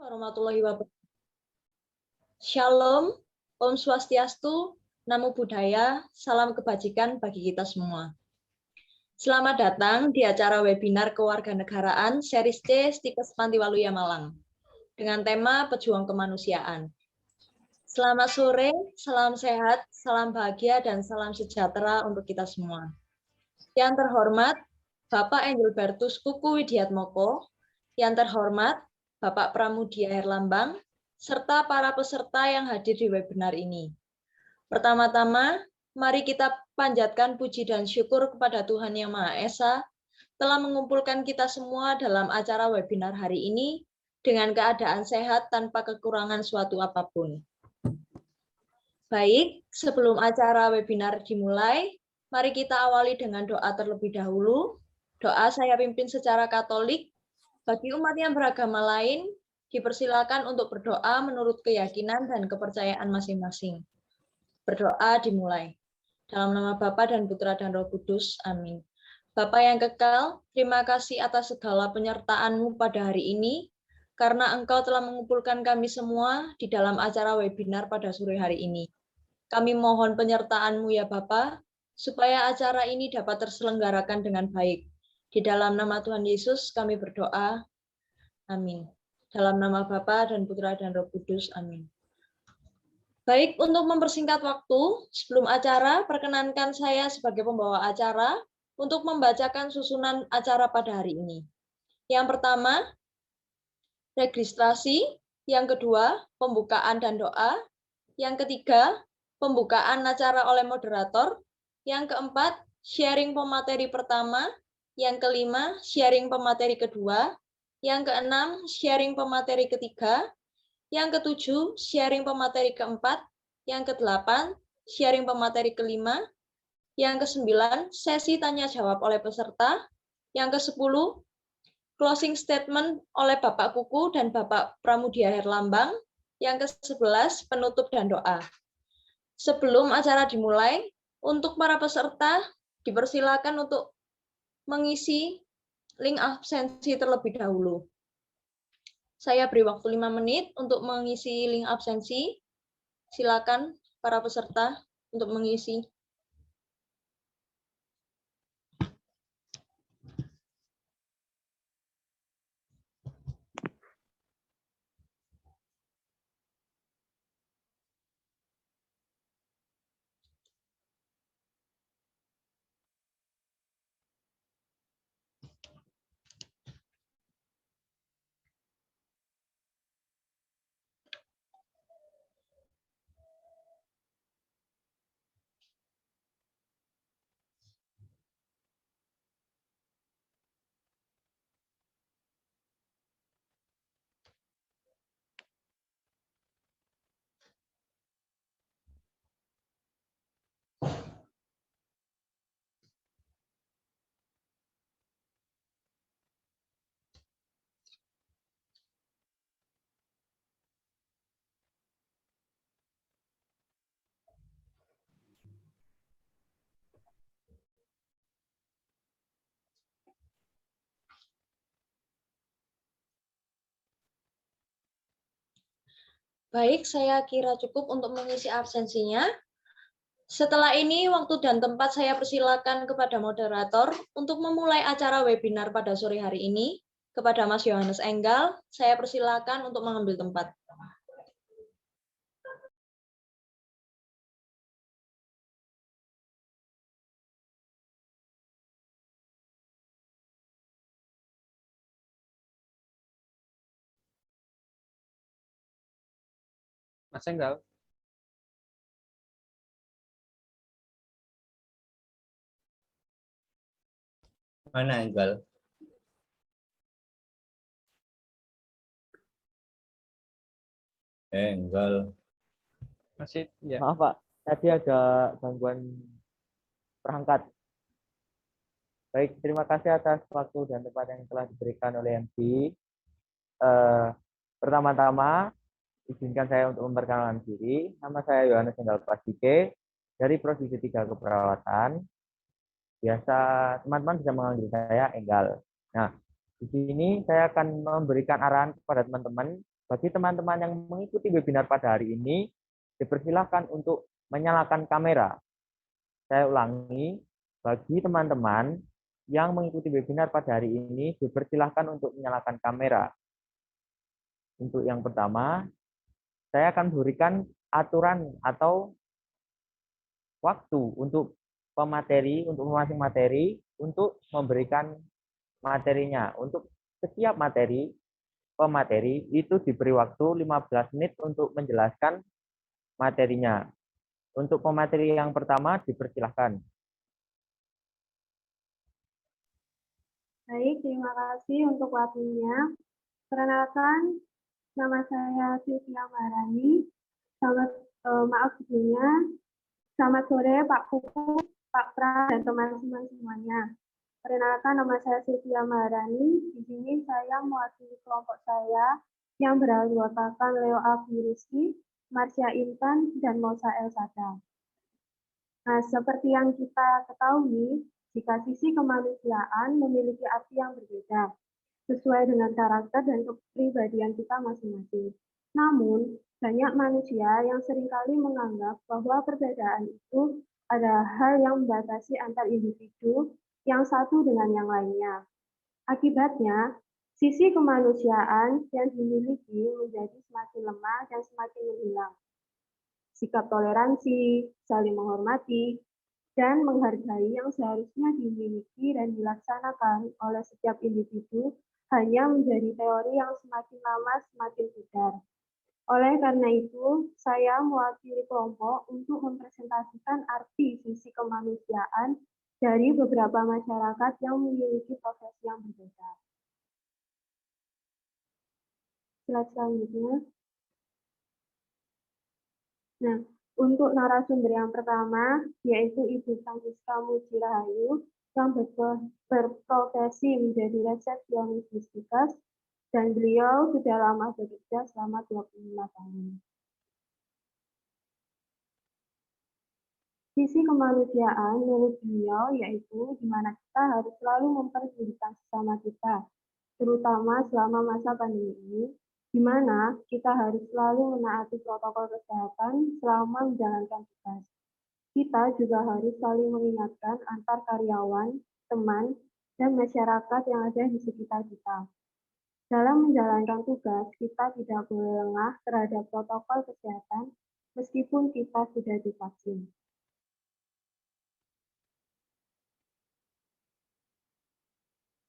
warahmatullahi wabarakatuh. Shalom, Om Swastiastu, Namo Buddhaya, salam kebajikan bagi kita semua. Selamat datang di acara webinar kewarganegaraan Series C Stikes Pantiwaluya Malang dengan tema Pejuang Kemanusiaan. Selamat sore, salam sehat, salam bahagia, dan salam sejahtera untuk kita semua. Yang terhormat, Bapak Engelbertus Kuku Widiatmoko, yang terhormat, Bapak Pramudia Herlambang, serta para peserta yang hadir di webinar ini. Pertama-tama, mari kita panjatkan puji dan syukur kepada Tuhan Yang Maha Esa telah mengumpulkan kita semua dalam acara webinar hari ini dengan keadaan sehat tanpa kekurangan suatu apapun. Baik, sebelum acara webinar dimulai, mari kita awali dengan doa terlebih dahulu. Doa saya pimpin secara Katolik. Bagi umat yang beragama lain, dipersilakan untuk berdoa menurut keyakinan dan kepercayaan masing-masing. Berdoa dimulai. Dalam nama Bapa dan Putra dan Roh Kudus. Amin. Bapa yang kekal, terima kasih atas segala penyertaan-Mu pada hari ini, karena Engkau telah mengumpulkan kami semua di dalam acara webinar pada sore hari ini. Kami mohon penyertaan-Mu ya Bapa, supaya acara ini dapat terselenggarakan dengan baik. Di dalam nama Tuhan Yesus kami berdoa. Amin. Dalam nama Bapa dan Putra dan Roh Kudus. Amin. Baik, untuk mempersingkat waktu, sebelum acara, perkenankan saya sebagai pembawa acara untuk membacakan susunan acara pada hari ini. Yang pertama, registrasi. Yang kedua, pembukaan dan doa. Yang ketiga, pembukaan acara oleh moderator. Yang keempat, sharing pemateri pertama. Yang kelima, sharing pemateri kedua. Yang keenam, sharing pemateri ketiga. Yang ketujuh, sharing pemateri keempat. Yang kedelapan, sharing pemateri kelima. Yang kesembilan, sesi tanya-jawab oleh peserta. Yang kesepuluh, closing statement oleh Bapak Kuku dan Bapak Pramudia Herlambang. Yang ke-11, penutup dan doa. Sebelum acara dimulai, untuk para peserta, dipersilakan untuk mengisi link absensi terlebih dahulu. Saya beri waktu 5 menit untuk mengisi link absensi. Silakan para peserta untuk mengisi. Baik, saya kira cukup untuk mengisi absensinya. Setelah ini, waktu dan tempat saya persilakan kepada moderator untuk memulai acara webinar pada sore hari ini. Kepada Mas Yohanes Enggal, saya persilakan untuk mengambil tempat. Mas Enggal. Mana Enggal? Enggal. Masih, ya. Maaf Pak, tadi ada gangguan perangkat. Baik, terima kasih atas waktu dan tempat yang telah diberikan oleh MC. Pertama-tama, izinkan saya untuk memperkenalkan diri. Nama saya Yohanes Enggal Prasike dari Prodi 3 Keperawatan. Biasa teman-teman bisa memanggil saya Enggal. Nah, di sini saya akan memberikan arahan kepada teman-teman Bagi teman-teman yang mengikuti webinar pada hari ini, dipersilahkan untuk menyalakan kamera. Saya ulangi, bagi teman-teman yang mengikuti webinar pada hari ini, dipersilahkan untuk menyalakan kamera. Untuk yang pertama, saya akan berikan aturan atau waktu untuk pemateri, untuk masing materi, untuk memberikan materinya. Untuk setiap materi, pemateri itu diberi waktu 15 menit untuk menjelaskan materinya. Untuk pemateri yang pertama, dipersilahkan. Baik, terima kasih untuk waktunya. Perkenalkan, nama saya Sylvia Maharani. Maaf sebelumnya. Selamat sore Pak Kuku, Pak Pra, dan teman-teman semuanya. Perkenalkan, nama saya Sylvia Maharani. Di sini saya mewakili kelompok saya yang beranggotakan Leo Abi Rizky, Marsha Intan, dan Mosa Elsada. Nah, seperti yang kita ketahui, jika sisi kemanusiaan memiliki arti yang berbeda, sesuai dengan karakter dan kepribadian kita masing-masing. Namun, banyak manusia yang seringkali menganggap bahwa perbedaan itu adalah hal yang membatasi antar individu yang satu dengan yang lainnya. Akibatnya, sisi kemanusiaan yang dimiliki menjadi semakin lemah dan semakin menghilang. Sikap toleransi, saling menghormati, dan menghargai yang seharusnya dimiliki dan dilaksanakan oleh setiap individu hanya menjadi teori yang semakin lama semakin pudar. Oleh karena itu, saya mewakili kelompok untuk mempresentasikan arti sisi kemanusiaan dari beberapa masyarakat yang memiliki profesi yang berbeda. Slide selanjutnya. Nah, untuk narasumber yang pertama, yaitu Ibu Francisca Muji Rahayu, yang berprofesi menjadi resepsionis Distikes, dan beliau sudah lama bekerja selama 25 tahun. Sisi kemanusiaan menurut beliau yaitu di mana kita harus selalu memperdulikan sesama kita, terutama selama masa pandemi ini, di mana kita harus selalu menaati protokol kesehatan selama menjalankan tugas. Kita juga harus saling mengingatkan antar karyawan, teman, dan masyarakat yang ada di sekitar kita. Dalam menjalankan tugas, kita tidak boleh lengah terhadap protokol kesehatan meskipun kita sudah divaksin.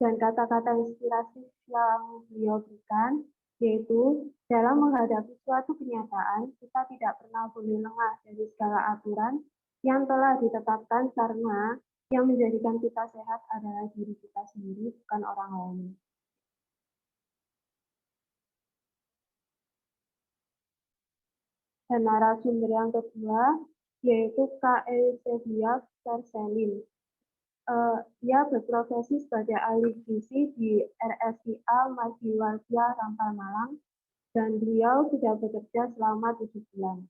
Dan kata-kata inspirasi yang beliau berikan, yaitu dalam menghadapi suatu kenyataan, kita tidak pernah boleh lengah dari segala aturan yang telah ditetapkan karena yang menjadikan kita sehat adalah diri kita sendiri, bukan orang lain. Dan narasumber yang kedua, yaitu Kak Eusebia Terselin. Ia berprofesi sebagai ahli gizi di RSIA Majiwaltia Rampal Malang, dan beliau sudah bekerja selama 7 bulan.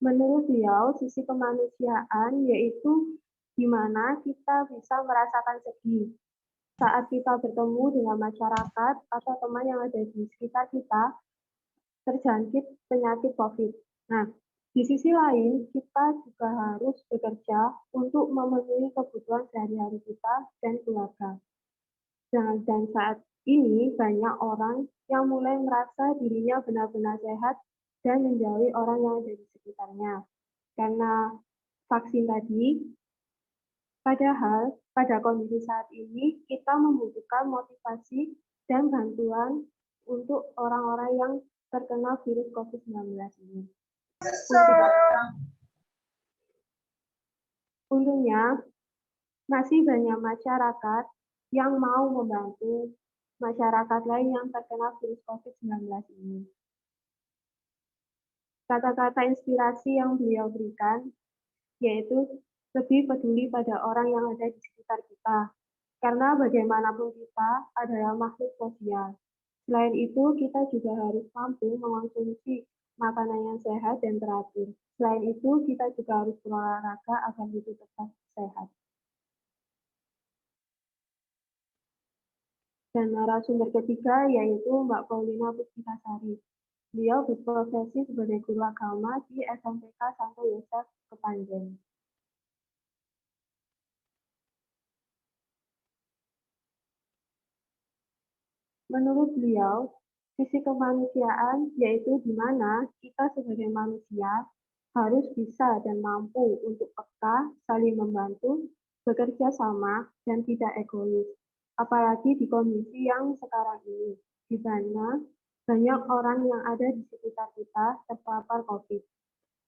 Menurut beliau, sisi kemanusiaan yaitu di mana kita bisa merasakan sedih saat kita bertemu dengan masyarakat atau teman yang ada di sekitar kita terjangkit penyakit COVID. Nah, di sisi lain, kita juga harus bekerja untuk memenuhi kebutuhan sehari-hari kita dan keluarga. Dan saat ini banyak orang yang mulai merasa dirinya benar-benar sehat dan menjauhi orang yang ada di sekitarnya. Karena vaksin tadi, padahal pada kondisi saat ini kita membutuhkan motivasi dan bantuan untuk orang-orang yang terkena virus COVID-19 ini. Untungnya, masih banyak masyarakat yang mau membantu masyarakat lain yang terkena virus COVID-19 ini. Kata-kata inspirasi yang beliau berikan, yaitu lebih peduli pada orang yang ada di sekitar kita, karena bagaimanapun kita adalah makhluk sosial. Selain itu, kita juga harus mampu mengonsumsi makanan yang sehat dan teratur. Selain itu, kita juga harus berolahraga agar hidup tetap sehat. Dan narasumber ketiga yaitu Mbak Paulina Puspitasari. Beliau berprofesi sebagai guru agama di SMPK Santo Yosef Kepanjen. Menurut beliau, sisi kemanusiaan yaitu di mana kita sebagai manusia harus bisa dan mampu untuk peka, saling membantu, bekerja sama, dan tidak egois. Apalagi di kondisi yang sekarang ini, di mana banyak orang yang ada di sekitar kita terpapar COVID.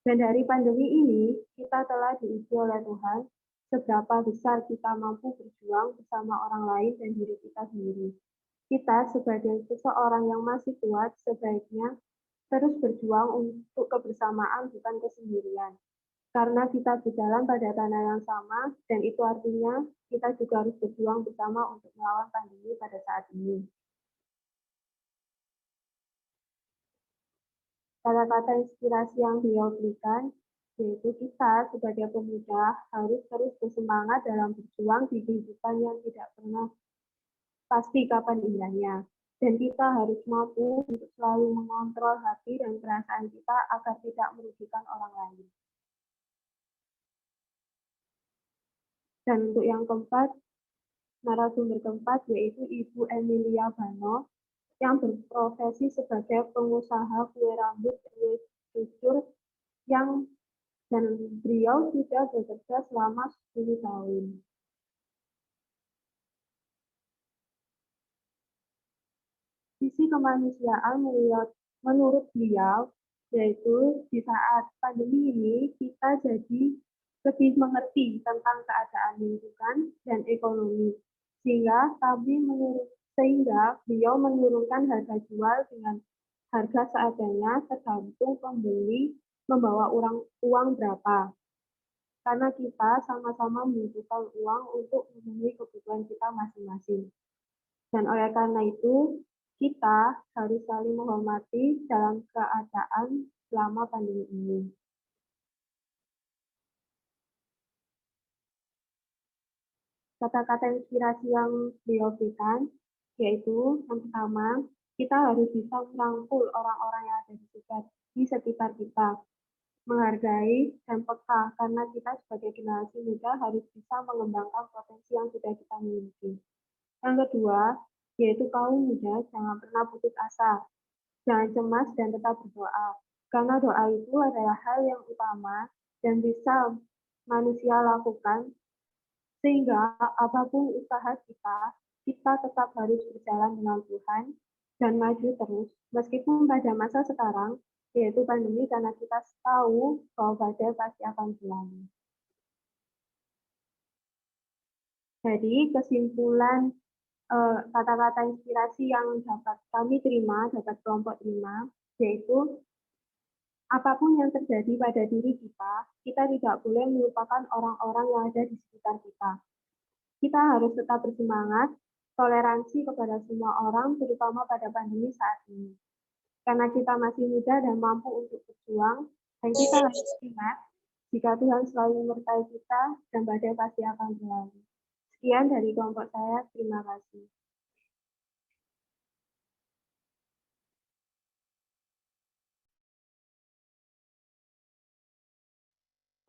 Dan dari pandemi ini, kita telah diuji oleh Tuhan seberapa besar kita mampu berjuang bersama orang lain dan diri kita sendiri. Kita sebagai seseorang yang masih kuat, sebaiknya terus berjuang untuk kebersamaan, bukan kesendirian. Karena kita berjalan pada tanah yang sama, dan itu artinya kita juga harus berjuang bersama untuk melawan pandemi pada saat ini. Kata-kata inspirasi yang beliau berikan, yaitu kita sebagai pemuda harus terus bersemangat dalam berjuang di kehidupan yang tidak pernah pasti kapan indahnya. Dan kita harus mampu untuk selalu mengontrol hati dan perasaan kita agar tidak merugikan orang lain. Dan untuk yang keempat, narasumber keempat yaitu Ibu Emilia Bano yang berprofesi sebagai pengusaha kue rambut jujur dan beliau sudah bekerja selama 10 tahun. Sisi kemanusiaan menurut beliau yaitu di saat pandemi ini kita jadi lebih mengerti tentang keadaan lingkungan dan ekonomi, sehingga beliau menurunkan harga jual dengan harga seadanya tergantung pembeli membawa uang berapa. Karena kita sama-sama membutuhkan uang untuk memenuhi kebutuhan kita masing-masing. Dan oleh karena itu, kita harus saling menghormati dalam keadaan selama pandemi ini. Kata-kata inspirasi yang beliau berikan, yaitu yang pertama, kita harus bisa merangkul orang-orang yang ada di sekitar kita, menghargai dan peka, karena kita sebagai generasi muda harus bisa mengembangkan potensi yang sudah kita miliki. Yang kedua, yaitu kaum muda jangan pernah putus asa, jangan cemas dan tetap berdoa, karena doa itu adalah hal yang utama dan bisa manusia lakukan, sehingga apapun usaha kita tetap harus berjalan dengan Tuhan dan maju terus, meskipun pada masa sekarang, yaitu pandemi, karena kita tahu bahwa badai pasti akan berlalu. Jadi kesimpulan kata-kata inspirasi yang dapat kami terima, dapat kelompok terima, yaitu apapun yang terjadi pada diri kita tidak boleh melupakan orang-orang yang ada di sekitar kita. Kita harus tetap bersemangat, toleransi kepada semua orang, terutama pada pandemi saat ini. Karena kita masih muda dan mampu untuk berjuang, dan kita harus ingat, jika Tuhan selalu menyertai kita, dan badai pasti akan berlalu. Sekian dari kelompok saya, terima kasih.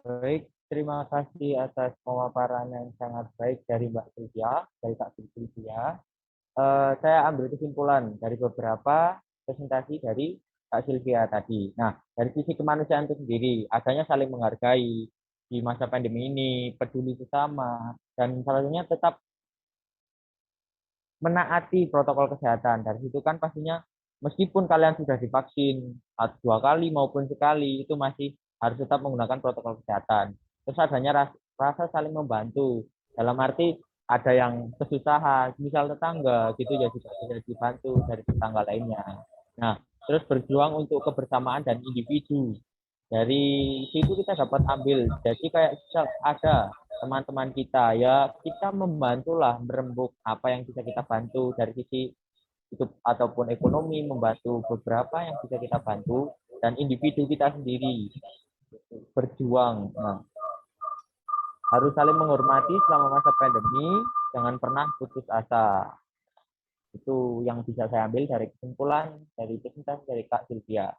Baik, terima kasih atas pemaparan yang sangat baik dari Mbak Sylvia, dari Kak Sylvia. Saya ambil kesimpulan dari beberapa presentasi dari Kak Sylvia tadi. Nah, dari sisi kemanusiaan itu sendiri, adanya saling menghargai di masa pandemi ini, peduli sesama, dan salah satunya tetap menaati protokol kesehatan. Dari situ kan pastinya, meskipun kalian sudah divaksin 2 kali maupun sekali, itu masih harus tetap menggunakan protokol kesehatan. Terus adanya rasa saling membantu. Dalam arti ada yang kesusahan, misal tetangga gitu ya juga bisa dibantu dari tetangga lainnya. Nah, terus berjuang untuk kebersamaan dan individu. Dari situ kita dapat ambil. Jadi kayak ada teman-teman kita ya, kita membantulah merembuk apa yang bisa kita bantu dari sisi hidup ataupun ekonomi, membantu beberapa yang bisa kita bantu, dan individu kita sendiri berjuang. Nah, harus saling menghormati selama masa pandemi, jangan pernah putus asa. Itu yang bisa saya ambil dari kesimpulan dari presentasi dari Kak Sylvia.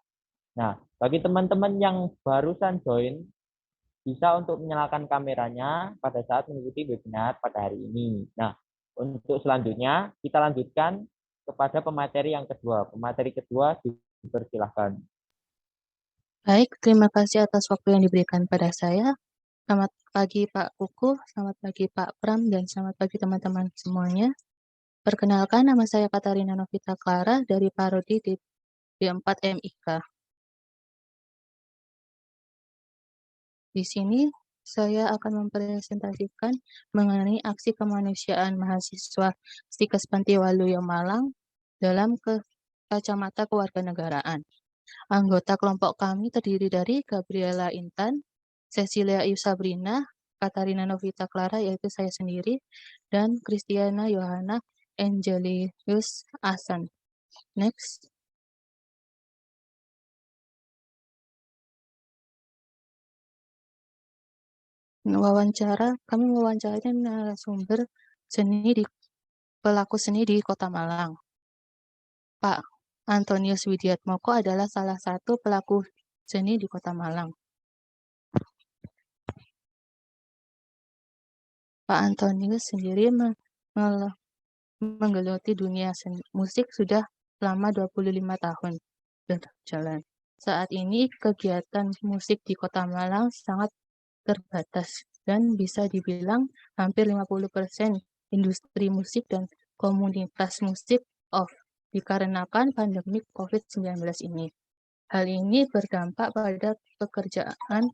Nah, bagi teman-teman yang barusan join, bisa untuk menyalakan kameranya pada saat mengikuti webinar pada hari ini. Nah, untuk selanjutnya kita lanjutkan kepada pemateri yang kedua. Pemateri kedua dipersilahkan. Baik, terima kasih atas waktu yang diberikan pada saya. Selamat pagi Pak Kuku, selamat pagi Pak Pram, dan selamat pagi teman-teman semuanya. Perkenalkan, nama saya Katarina Novita Clara dari Parodi di D4 MIK. Di sini saya akan mempresentasikan mengenai aksi kemanusiaan mahasiswa Stikes Pantiwaluyo Malang dalam kacamata kewarganegaraan. Anggota kelompok kami terdiri dari Gabriela Intan, Cecilia Ayu Sabrina, Katarina Novita Clara, yaitu saya sendiri, dan Kristiana Yohana Angelius Asan. Next. Kami mewawancarai narasumber pelaku seni di Kota Malang. Pak Antonius Widiatmoko adalah salah satu pelaku seni di Kota Malang. Pak Antonius sendiri menggeluti dunia musik sudah selama 25 tahun berjalan. Saat ini kegiatan musik di Kota Malang sangat terbatas dan bisa dibilang hampir 50% industri musik dan komunitas musik off dikarenakan pandemi COVID-19 ini. Hal ini berdampak pada pekerjaan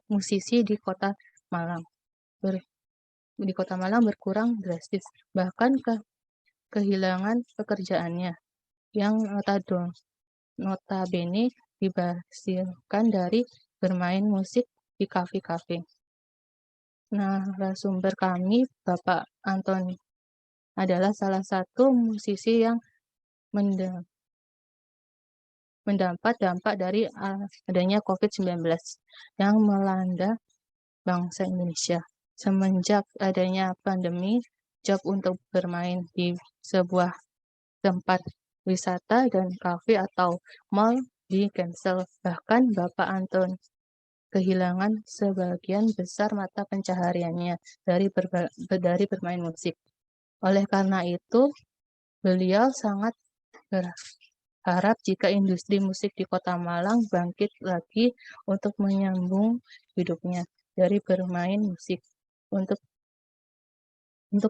musisi di Kota Malang. Berkurang drastis, bahkan kehilangan pekerjaannya yang notabene dihasilkan dari bermain musik di kafe-kafe. Nah, narasumber kami, Bapak Anton, adalah salah satu musisi yang mendapat dampak dari adanya COVID-19 yang melanda bangsa Indonesia. Semenjak adanya pandemi, job untuk bermain di sebuah tempat wisata dan kafe atau mall di-cancel. Bahkan Bapak Anton kehilangan sebagian besar mata pencahariannya dari bermain musik. Oleh karena itu, beliau sangat berharap jika industri musik di Kota Malang bangkit lagi untuk menyambung hidupnya dari bermain musik. Untuk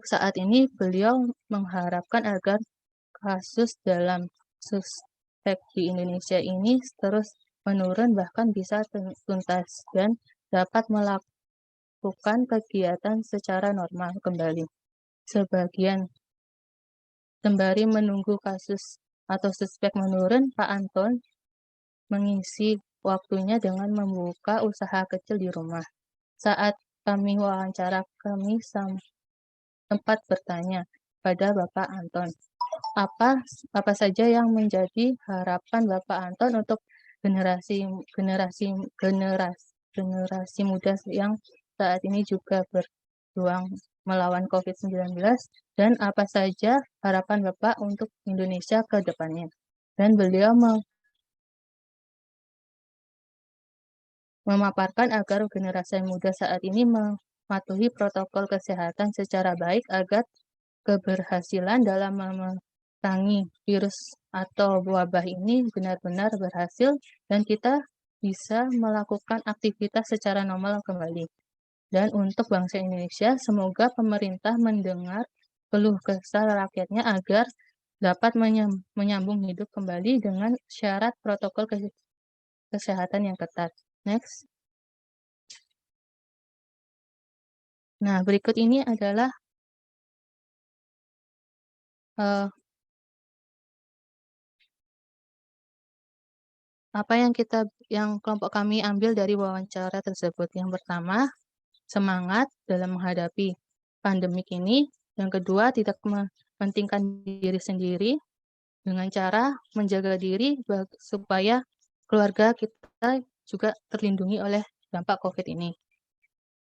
saat ini, beliau mengharapkan agar kasus dalam suspek di Indonesia ini terus menurun bahkan bisa tuntas dan dapat melakukan kegiatan secara normal kembali. Sembari menunggu kasus atau suspek menurun, Pak Anton mengisi waktunya dengan membuka usaha kecil di rumah. Saat kami wawancara, kami sempat bertanya pada Bapak Anton, apa saja yang menjadi harapan Bapak Anton untuk generasi muda yang saat ini juga berjuang melawan COVID-19, dan apa saja harapan Bapak untuk Indonesia ke depannya. Dan beliau memaparkan agar generasi muda saat ini mematuhi protokol kesehatan secara baik agar keberhasilan dalam memerangi virus atau wabah ini benar-benar berhasil dan kita bisa melakukan aktivitas secara normal kembali. Dan untuk bangsa Indonesia, semoga pemerintah mendengar keluh kesah rakyatnya agar dapat menyambung hidup kembali dengan syarat protokol kesehatan yang ketat. Next. Nah, berikut ini adalah apa yang kelompok kami ambil dari wawancara tersebut. Yang pertama, semangat dalam menghadapi pandemik ini. Yang kedua, tidak mementingkan diri sendiri dengan cara menjaga diri supaya keluarga kita juga terlindungi oleh dampak COVID ini.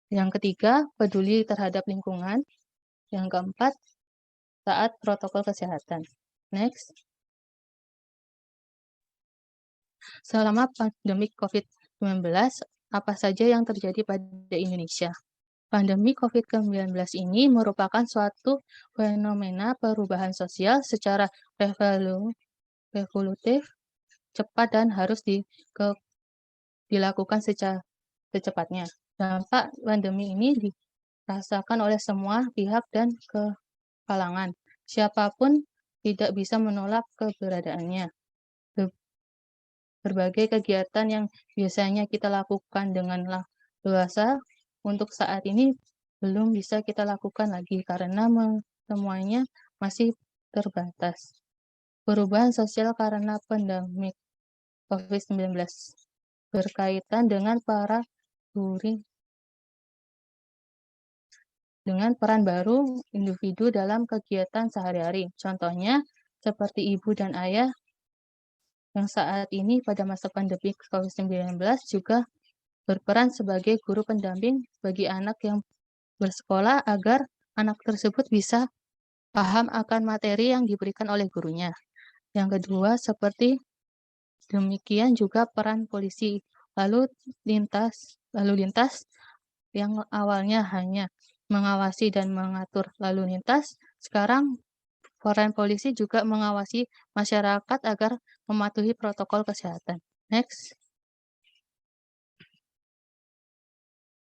Yang ketiga, peduli terhadap lingkungan. Yang keempat, taat protokol kesehatan. Next. Selama pandemi COVID-19, apa saja yang terjadi pada Indonesia? Pandemi COVID-19 ini merupakan suatu fenomena perubahan sosial secara revolutif, cepat, dan harus dilakukan secepatnya. Dampak pandemi ini dirasakan oleh semua pihak dan kalangan. Siapapun tidak bisa menolak keberadaannya. Berbagai kegiatan yang biasanya kita lakukan dengan leluasa untuk saat ini belum bisa kita lakukan lagi karena semuanya masih terbatas. Perubahan sosial karena pandemi COVID-19 berkaitan dengan peran baru individu dalam kegiatan sehari-hari. Contohnya seperti ibu dan ayah yang saat ini pada masa pandemi COVID-19 juga berperan sebagai guru pendamping bagi anak yang bersekolah agar anak tersebut bisa paham akan materi yang diberikan oleh gurunya. Yang kedua, seperti demikian juga peran polisi lalu lintas yang awalnya hanya mengawasi dan mengatur lalu lintas, sekarang peran polisi juga mengawasi masyarakat agar mematuhi protokol kesehatan. Next.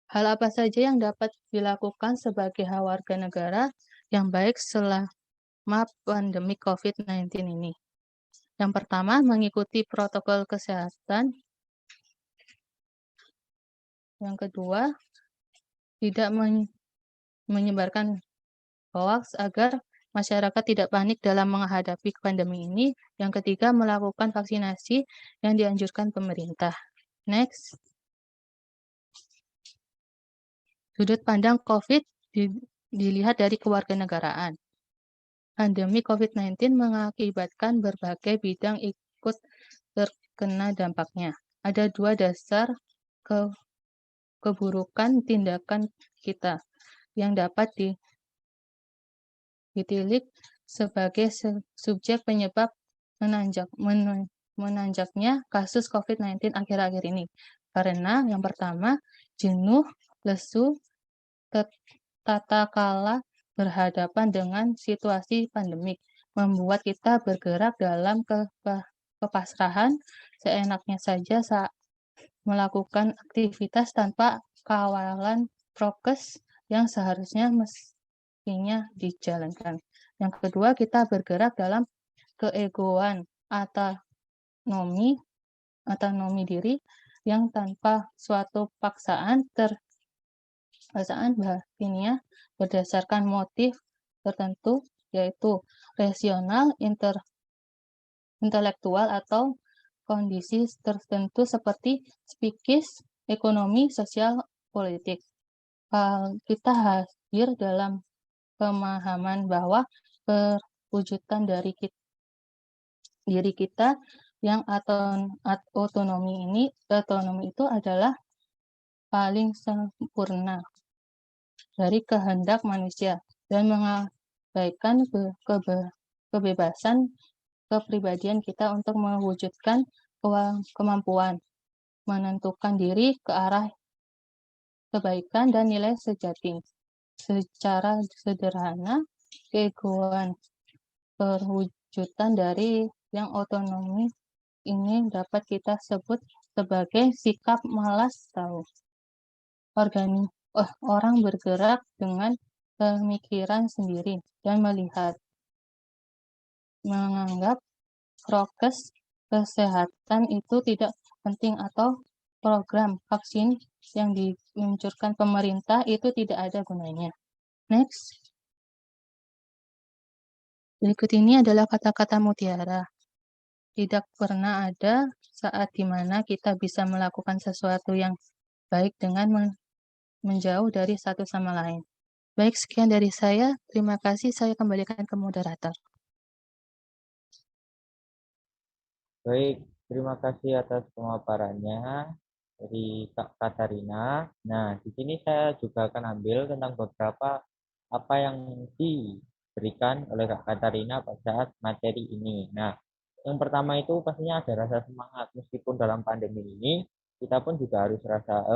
Hal apa saja yang dapat dilakukan sebagai warga negara yang baik selama pandemi COVID-19 ini? Yang pertama, mengikuti protokol kesehatan. Yang kedua, tidak menyebarkan hoax agar masyarakat tidak panik dalam menghadapi pandemi ini. Yang ketiga, melakukan vaksinasi yang dianjurkan pemerintah. Next. Sudut pandang COVID dilihat dari kewarganegaraan. Pandemi COVID-19 mengakibatkan berbagai bidang ikut terkena dampaknya. Ada dua dasar keburukan tindakan kita yang dapat ditilik sebagai subjek penyebab menanjaknya kasus COVID-19 akhir-akhir ini. Karena yang pertama, jenuh, lesu, tatkala berhadapan dengan situasi pandemik, membuat kita bergerak dalam kepasrahan, seenaknya saja saat melakukan aktivitas tanpa kawalan prokes yang seharusnya mestinya dijalankan. Yang kedua, kita bergerak dalam keegoan autonomi diri yang tanpa suatu paksaan batiniah berdasarkan motif tertentu, yaitu rasional, intelektual, atau kondisi tertentu seperti psikis, ekonomi, sosial, politik. Kita hadir dalam pemahaman bahwa perwujudan dari diri kita yang otonomi itu adalah paling sempurna dari kehendak manusia dan mengabaikan kebebasan kepribadian kita untuk mewujudkan kemampuan menentukan diri ke arah kebaikan dan nilai sejati. Secara sederhana, keegoan perwujudan dari yang otonomi ini dapat kita sebut sebagai sikap malas tahu. Orang bergerak dengan pemikiran sendiri dan menganggap prokes kesehatan itu tidak penting atau program vaksin yang diluncurkan pemerintah itu tidak ada gunanya. Next. Berikut ini adalah kata-kata mutiara. Tidak pernah ada saat di mana kita bisa melakukan sesuatu yang baik dengan menjauh dari satu sama lain. Baik, sekian dari saya. Terima kasih. Saya kembalikan ke moderator. Baik, terima kasih atas pemaparannya dari Kak Katarina. Nah, di sini saya juga akan ambil tentang beberapa apa yang diberikan oleh Kak Katarina pada saat materi ini. Nah, yang pertama itu pastinya ada rasa semangat. Meskipun dalam pandemi ini, kita pun juga harus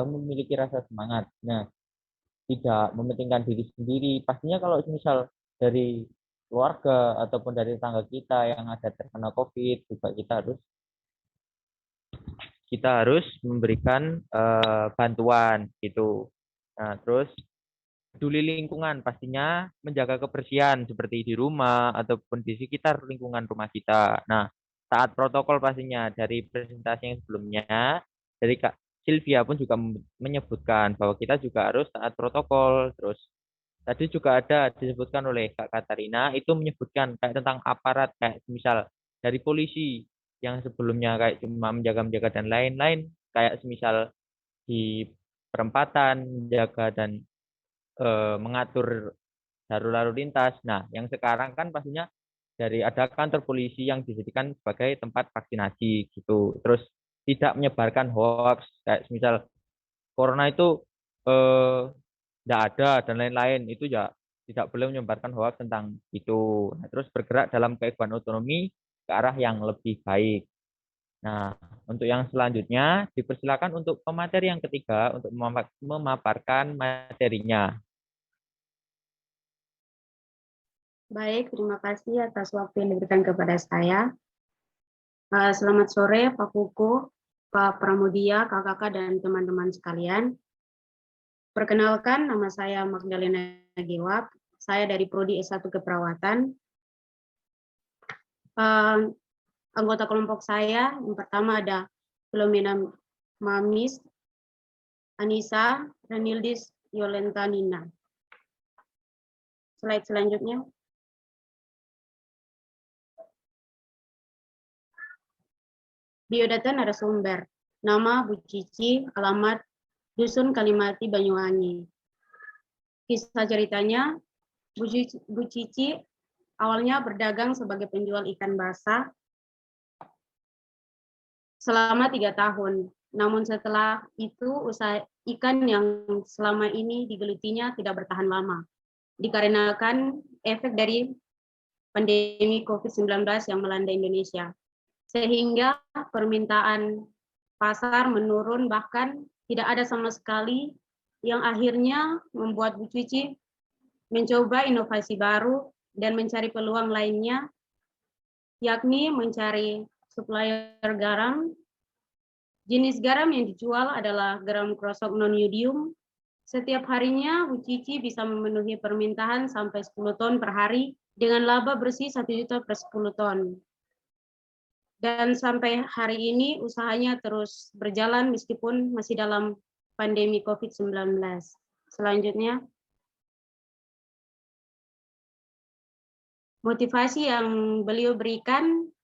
memiliki rasa semangat. Nah, tidak mementingkan diri sendiri. Pastinya kalau misal dari keluarga ataupun dari tetangga kita yang ada terkena COVID, juga kita harus memberikan bantuan gitu. Nah, terus peduli lingkungan, pastinya menjaga kebersihan seperti di rumah ataupun di sekitar lingkungan rumah kita. Nah, taat protokol pastinya. Dari presentasi yang sebelumnya, dari Kak Sylvia pun juga menyebutkan bahwa kita juga harus taat protokol. Terus tadi juga ada disebutkan oleh Kak Katarina, itu menyebutkan kayak tentang aparat, kayak misal dari polisi yang sebelumnya kayak cuma menjaga-menjaga dan lain-lain, kayak semisal di perempatan, menjaga dan mengatur lalu lintas. Nah, yang sekarang kan pastinya dari ada kantor polisi yang dijadikan sebagai tempat vaksinasi gitu. Terus tidak menyebarkan hoax kayak misal corona itu tidak ada dan lain-lain, itu ya tidak boleh menyebarkan hoax tentang itu. Nah, terus bergerak dalam kehidupan otonomi ke arah yang lebih baik. Nah, untuk yang selanjutnya dipersilakan untuk pemateri yang ketiga untuk memaparkan materinya. Baik, terima kasih atas waktu yang diberikan kepada saya. Selamat sore Pak Kuku, Pak Pramudia, kakak-kakak, dan teman-teman sekalian. Perkenalkan, nama saya Magdalena Gewap. Saya dari Prodi S1 Keperawatan. Anggota kelompok saya, yang pertama ada Filomena Mamis, Anissa, Renildis, Yolenta Nina. Slide selanjutnya. Biodata narasumber, nama Bu Cici, alamat Dusun Kalimati, Banyuwangi. Kisah ceritanya, Bu Cici awalnya berdagang sebagai penjual ikan basah selama 3 tahun. Namun setelah itu usaha ikan yang selama ini digelutinya tidak bertahan lama, dikarenakan efek dari pandemi COVID-19 yang melanda Indonesia. Sehingga permintaan pasar menurun, bahkan tidak ada sama sekali, yang akhirnya membuat Bu Cici mencoba inovasi baru dan mencari peluang lainnya, yakni mencari supplier garam. Jenis garam yang dijual adalah garam krosok non-yodium. Setiap harinya Bu Cici bisa memenuhi permintaan sampai 10 ton per hari dengan laba bersih 1 juta per 10 ton. Dan sampai hari ini usahanya terus berjalan meskipun masih dalam pandemi COVID-19. Selanjutnya, motivasi yang beliau berikan,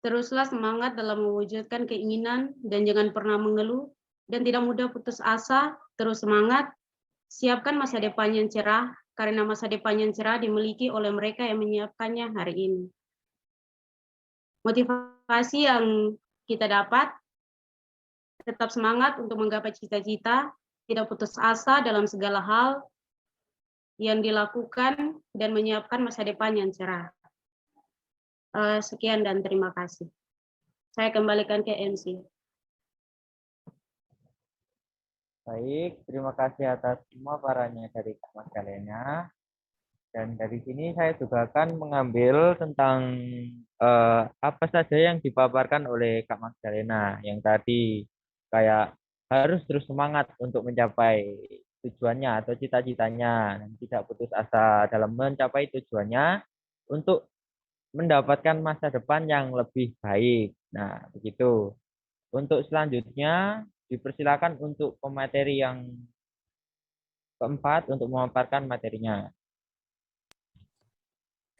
teruslah semangat dalam mewujudkan keinginan dan jangan pernah mengeluh dan tidak mudah putus asa, terus semangat, siapkan masa depan yang cerah karena masa depan yang cerah dimiliki oleh mereka yang menyiapkannya hari ini. Motivasi yang kita dapat, tetap semangat untuk menggapai cita-cita, tidak putus asa dalam segala hal yang dilakukan, dan menyiapkan masa depan yang cerah. Sekian dan terima kasih. Saya kembalikan ke MC. Baik, terima kasih atas semua paparannya dari Kak Magdalena. Dan dari sini saya juga akan mengambil tentang apa saja yang dipaparkan oleh Kak Magdalena, yang tadi kayak harus terus semangat untuk mencapai tujuannya atau cita-citanya, dan tidak putus asa dalam mencapai tujuannya untuk mendapatkan masa depan yang lebih baik. Nah, begitu. Untuk selanjutnya dipersilakan untuk pemateri yang keempat untuk memaparkan materinya.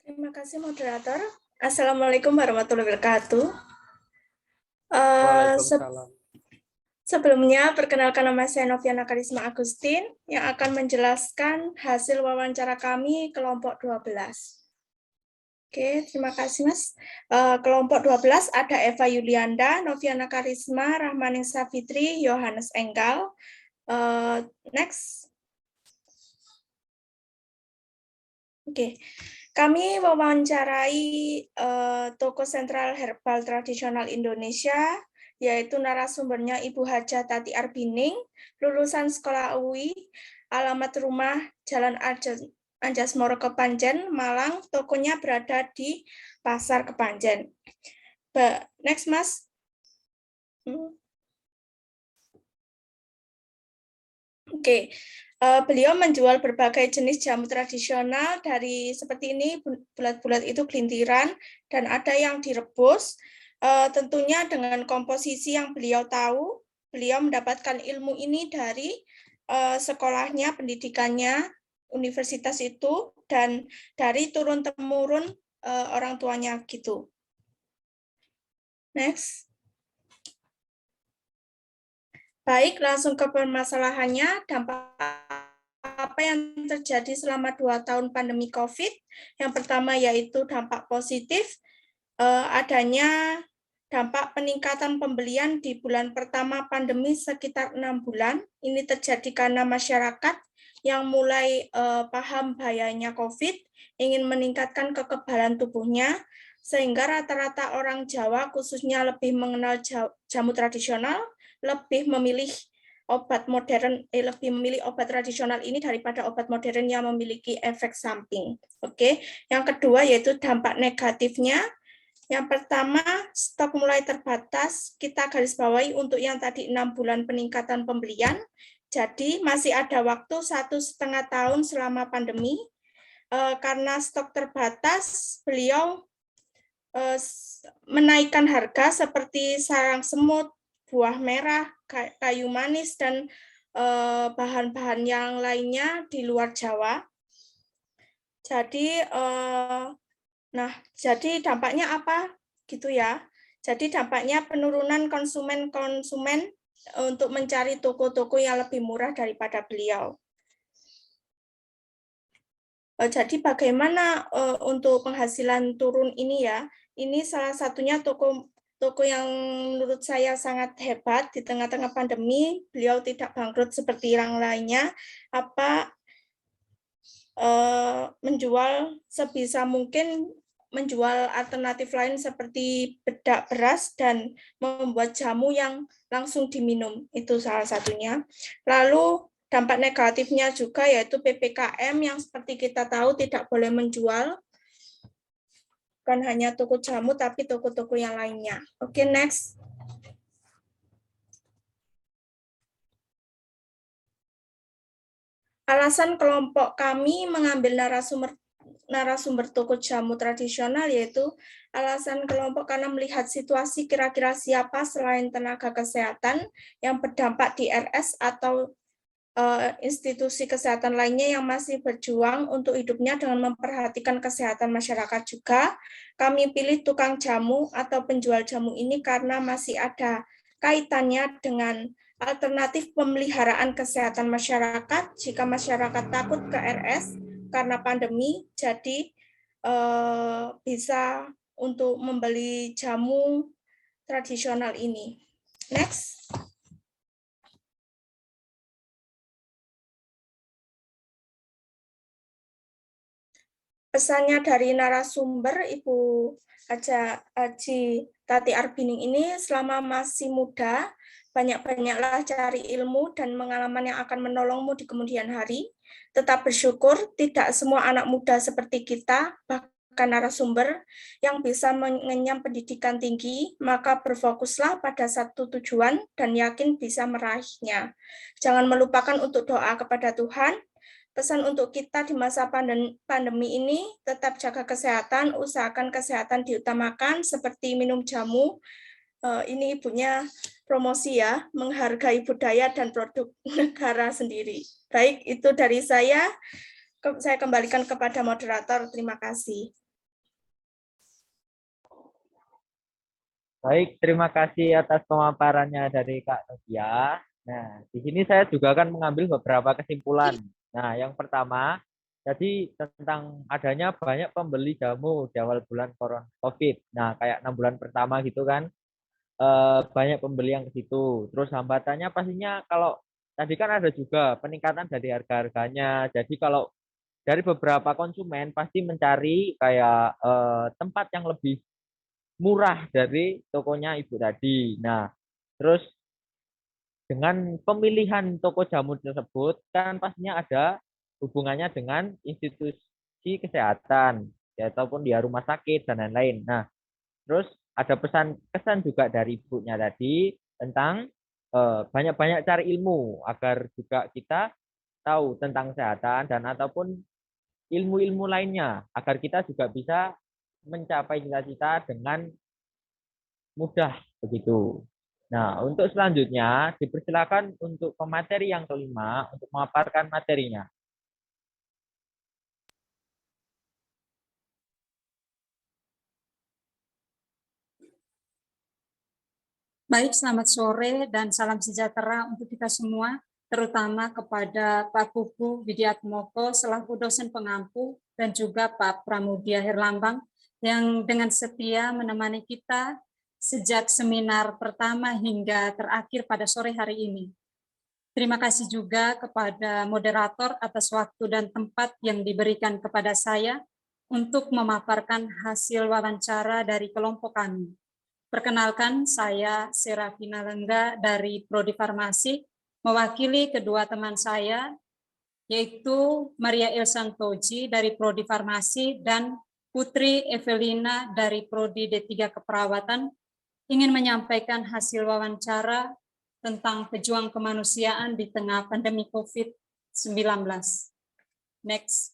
Terima kasih moderator. Assalamualaikum warahmatullahi wabarakatuh. Waalaikumsalam. Sebelumnya, perkenalkan nama saya Noviana Karisma Agustin yang akan menjelaskan hasil wawancara kami kelompok 12. Oke, terima kasih Mas. Kelompok 12 ada Eva Yulianda, Noviana Karisma, Rahmaningsa Fitri, Yohanes Enggal. Next. Oke, kami mewawancarai toko sentral herbal tradisional Indonesia, yaitu narasumbernya Ibu Hajah Tati Arbining, lulusan Sekolah UI, alamat rumah Jalan Anjasmoro Kepanjen, Malang, tokonya berada di Pasar Kepanjen. Next, Mas. Oke, beliau menjual berbagai jenis jamu tradisional dari seperti ini, bulat-bulat itu gelintiran, dan ada yang direbus. Tentunya dengan komposisi yang beliau tahu, beliau mendapatkan ilmu ini dari sekolahnya, pendidikannya, universitas itu, dan dari turun-temurun orang tuanya gitu. Next. Baik, langsung ke permasalahannya, dampak apa yang terjadi selama 2 tahun pandemi COVID. Yang pertama yaitu dampak positif, adanya dampak peningkatan pembelian di bulan pertama pandemi sekitar 6 bulan. Ini terjadi karena masyarakat yang mulai paham bahayanya COVID, ingin meningkatkan kekebalan tubuhnya, sehingga rata-rata orang Jawa khususnya lebih mengenal jamu tradisional, lebih memilih obat modern, lebih memilih obat tradisional ini daripada obat modern yang memiliki efek samping. Oke, yang kedua yaitu dampak negatifnya. Yang pertama, stok mulai terbatas. Kita garis bawahi untuk yang tadi 6 bulan peningkatan pembelian. Jadi masih ada waktu 1,5 tahun selama pandemi. Karena stok terbatas, beliau menaikkan harga seperti sarang semut, buah merah, kayu manis, dan bahan-bahan yang lainnya di luar Jawa. Jadi, jadi dampaknya apa? Gitu ya. Jadi dampaknya penurunan konsumen untuk mencari toko-toko yang lebih murah daripada beliau. Jadi bagaimana untuk penghasilan turun ini ya? Ini salah satunya toko yang menurut saya sangat hebat di tengah-tengah pandemi. Beliau tidak bangkrut seperti yang lainnya. Menjual sebisa mungkin, menjual alternatif lain seperti bedak beras dan membuat jamu yang langsung diminum. Itu salah satunya. Lalu dampak negatifnya juga yaitu PPKM yang seperti kita tahu tidak boleh menjual, bukan hanya toko jamu tapi toko-toko yang lainnya. Oke, next. Alasan kelompok kami mengambil narasumber toko jamu tradisional yaitu alasan kelompok karena melihat situasi kira-kira siapa selain tenaga kesehatan yang berdampak di RS atau institusi kesehatan lainnya yang masih berjuang untuk hidupnya dengan memperhatikan kesehatan masyarakat juga. Kami pilih tukang jamu atau penjual jamu ini karena masih ada kaitannya dengan alternatif pemeliharaan kesehatan masyarakat jika masyarakat takut ke RS karena pandemi, jadi bisa untuk membeli jamu tradisional ini. Next. Pesannya dari narasumber Ibu Haji Tati Arbining ini, selama masih muda, banyak-banyaklah cari ilmu dan pengalaman yang akan menolongmu di kemudian hari. Tetap bersyukur, tidak semua anak muda seperti kita, bahkan narasumber, yang bisa mengenyam pendidikan tinggi, maka berfokuslah pada satu tujuan dan yakin bisa meraihnya. Jangan melupakan untuk doa kepada Tuhan. Pesan untuk kita di masa pandemi ini, tetap jaga kesehatan, usahakan kesehatan diutamakan, seperti minum jamu. Ini ibunya promosi ya, menghargai budaya dan produk negara sendiri. Baik, itu dari saya. Saya kembalikan kepada moderator. Terima kasih. Baik, terima kasih atas pemaparannya dari Kak Novia. Nah, di sini saya juga akan mengambil beberapa kesimpulan. Nah, yang pertama, jadi tentang adanya banyak pembeli jamu di awal bulan COVID. Nah, kayak 6 bulan pertama gitu kan, banyak pembeli yang ke situ. Terus hambatannya pastinya kalau tadi kan ada juga peningkatan dari harga-harganya. Jadi kalau dari beberapa konsumen pasti mencari kayak tempat yang lebih murah dari tokonya Ibu tadi. Nah, terus dengan pemilihan toko jamu tersebut kan pastinya ada hubungannya dengan institusi kesehatan, ya, ataupun dia rumah sakit dan lain-lain. Nah, terus ada kesan juga dari ibunya tadi tentang banyak-banyak cari ilmu agar juga kita tahu tentang kesehatan dan ataupun ilmu-ilmu lainnya agar kita juga bisa mencapai cita-cita dengan mudah begitu. Nah, untuk selanjutnya dipersilakan untuk pemateri yang kelima untuk memaparkan materinya. Baik, selamat sore dan salam sejahtera untuk kita semua, terutama kepada Pak Kuku Widiatmoko selaku dosen pengampu dan juga Pak Pramudia Herlambang yang dengan setia menemani kita sejak seminar pertama hingga terakhir pada sore hari ini. Terima kasih juga kepada moderator atas waktu dan tempat yang diberikan kepada saya untuk memaparkan hasil wawancara dari kelompok kami. Perkenalkan, saya Serafina Lengga dari Prodi Farmasi, mewakili kedua teman saya, yaitu Maria Ilsantoji dari Prodi Farmasi dan Putri Evelina dari Prodi D3 Keperawatan, ingin menyampaikan hasil wawancara tentang pejuang kemanusiaan di tengah pandemi COVID-19. Next.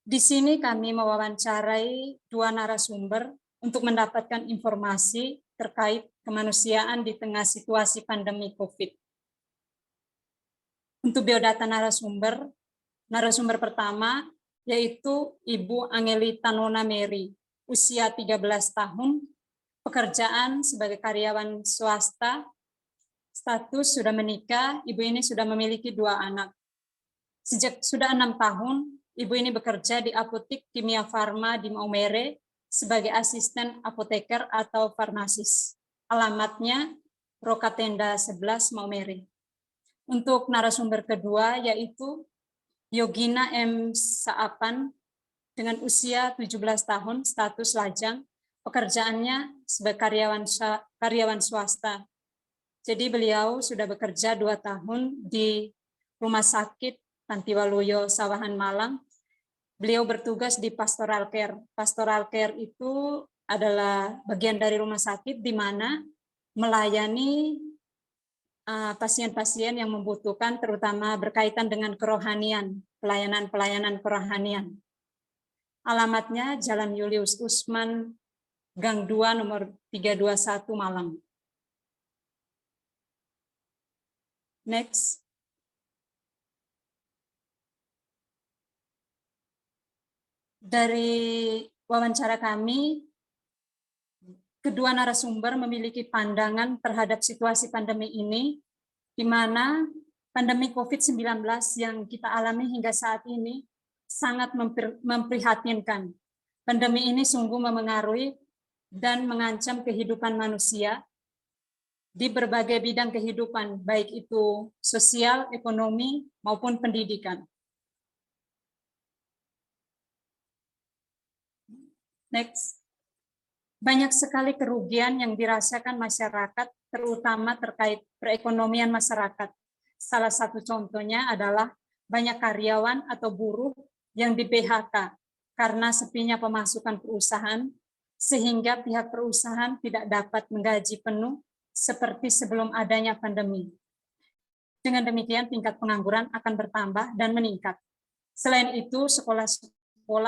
Di sini kami mewawancarai dua narasumber untuk mendapatkan informasi terkait kemanusiaan di tengah situasi pandemi COVID. Untuk biodata narasumber pertama yaitu Ibu Angelita Nona Mary, usia 13 tahun, pekerjaan sebagai karyawan swasta, status sudah menikah, ibu ini sudah memiliki 2 anak. Sejak sudah 6 tahun, Ibu ini bekerja di Apotik Kimia Farma di Maumere sebagai asisten apoteker atau farmasis. Alamatnya Rokatenda 11 Maumere. Untuk narasumber kedua yaitu Yogina M. Saapan dengan usia 17 tahun, status lajang, pekerjaannya sebagai karyawan swasta. Jadi beliau sudah bekerja 2 tahun di Rumah Sakit Tantiwaluyo Sawahan Malang. Beliau bertugas di pastoral care. Pastoral care itu adalah bagian dari rumah sakit di mana melayani pasien-pasien yang membutuhkan terutama berkaitan dengan kerohanian, pelayanan kerohanian. Alamatnya Jalan Julius Usman, Gang 2 nomor 321 Malang. Next. Dari wawancara kami, kedua narasumber memiliki pandangan terhadap situasi pandemi ini, di mana pandemi COVID-19 yang kita alami hingga saat ini sangat memprihatinkan. Pandemi ini sungguh memengaruhi dan mengancam kehidupan manusia di berbagai bidang kehidupan, baik itu sosial, ekonomi, maupun pendidikan. Next. Banyak sekali kerugian yang dirasakan masyarakat, terutama terkait perekonomian masyarakat. Salah satu contohnya adalah banyak karyawan atau buruh yang di-PHK karena sepinya pemasukan perusahaan, sehingga pihak perusahaan tidak dapat menggaji penuh seperti sebelum adanya pandemi. Dengan demikian, tingkat pengangguran akan bertambah dan meningkat. Selain itu, sekolah,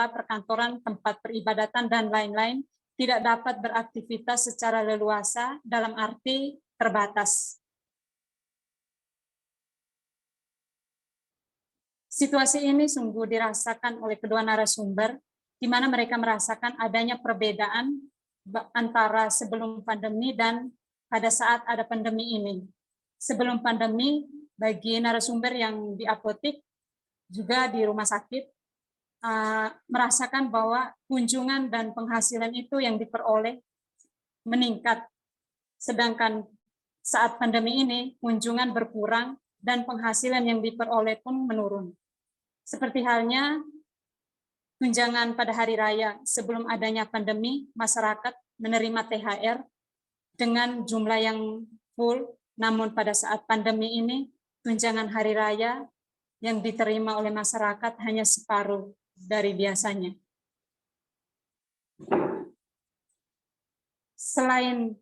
perkantoran, tempat peribadatan, dan lain-lain tidak dapat beraktivitas secara leluasa dalam arti terbatas. Situasi ini sungguh dirasakan oleh kedua narasumber, di mana mereka merasakan adanya perbedaan antara sebelum pandemi dan pada saat ada pandemi ini. Sebelum pandemi, bagi narasumber yang di apotik, juga di rumah sakit, merasakan bahwa kunjungan dan penghasilan itu yang diperoleh meningkat. Sedangkan saat pandemi ini, kunjungan berkurang dan penghasilan yang diperoleh pun menurun. Seperti halnya tunjangan pada hari raya, sebelum adanya pandemi, masyarakat menerima THR dengan jumlah yang full, namun pada saat pandemi ini, tunjangan hari raya yang diterima oleh masyarakat hanya separuh dari biasanya. Selain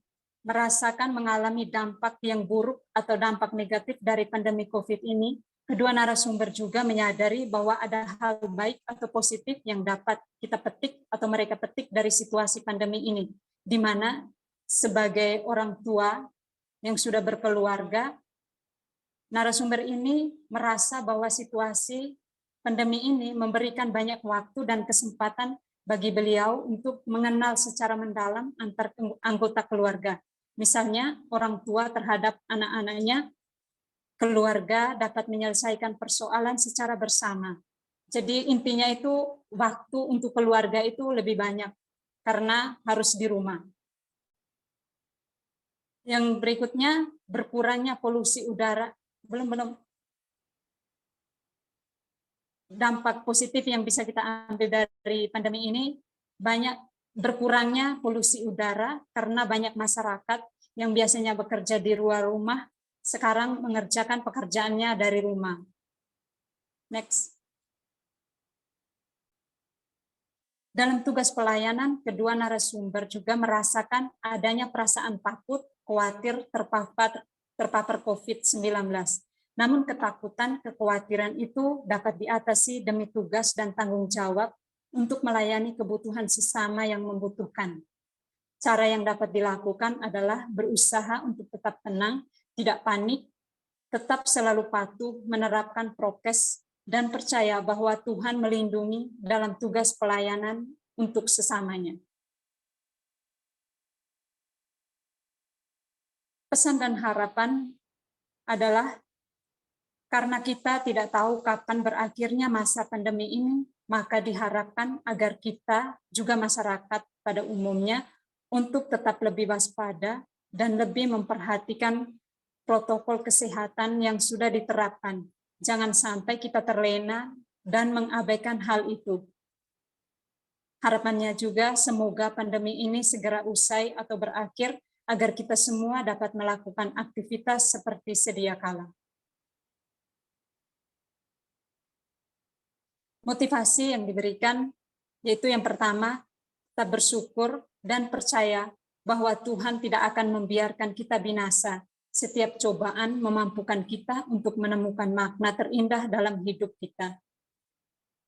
merasakan mengalami dampak yang buruk atau dampak negatif dari pandemi COVID ini, kedua narasumber juga menyadari bahwa ada hal baik atau positif yang dapat kita petik atau mereka petik dari situasi pandemi ini, di mana sebagai orang tua yang sudah berkeluarga, narasumber ini merasa bahwa situasi pandemi ini memberikan banyak waktu dan kesempatan bagi beliau untuk mengenal secara mendalam antar anggota keluarga. Misalnya, orang tua terhadap anak-anaknya, keluarga dapat menyelesaikan persoalan secara bersama. Jadi intinya itu waktu untuk keluarga itu lebih banyak karena harus di rumah. Yang berikutnya, berkurangnya polusi udara. Belum. Dampak positif yang bisa kita ambil dari pandemi ini, banyak berkurangnya polusi udara karena banyak masyarakat yang biasanya bekerja di luar rumah, sekarang mengerjakan pekerjaannya dari rumah. Next. Dalam tugas pelayanan, kedua narasumber juga merasakan adanya perasaan takut, khawatir, terpapar COVID-19. Namun ketakutan, kekhawatiran itu dapat diatasi demi tugas dan tanggung jawab untuk melayani kebutuhan sesama yang membutuhkan. Cara yang dapat dilakukan adalah berusaha untuk tetap tenang, tidak panik, tetap selalu patuh, menerapkan prokes, dan percaya bahwa Tuhan melindungi dalam tugas pelayanan untuk sesamanya. Pesan dan harapan adalah karena kita tidak tahu kapan berakhirnya masa pandemi ini, maka diharapkan agar kita, juga masyarakat pada umumnya, untuk tetap lebih waspada dan lebih memperhatikan protokol kesehatan yang sudah diterapkan. Jangan sampai kita terlena dan mengabaikan hal itu. Harapannya juga semoga pandemi ini segera usai atau berakhir agar kita semua dapat melakukan aktivitas seperti sedia kala. Motivasi yang diberikan yaitu yang pertama, kita bersyukur dan percaya bahwa Tuhan tidak akan membiarkan kita binasa. Setiap cobaan memampukan kita untuk menemukan makna terindah dalam hidup kita.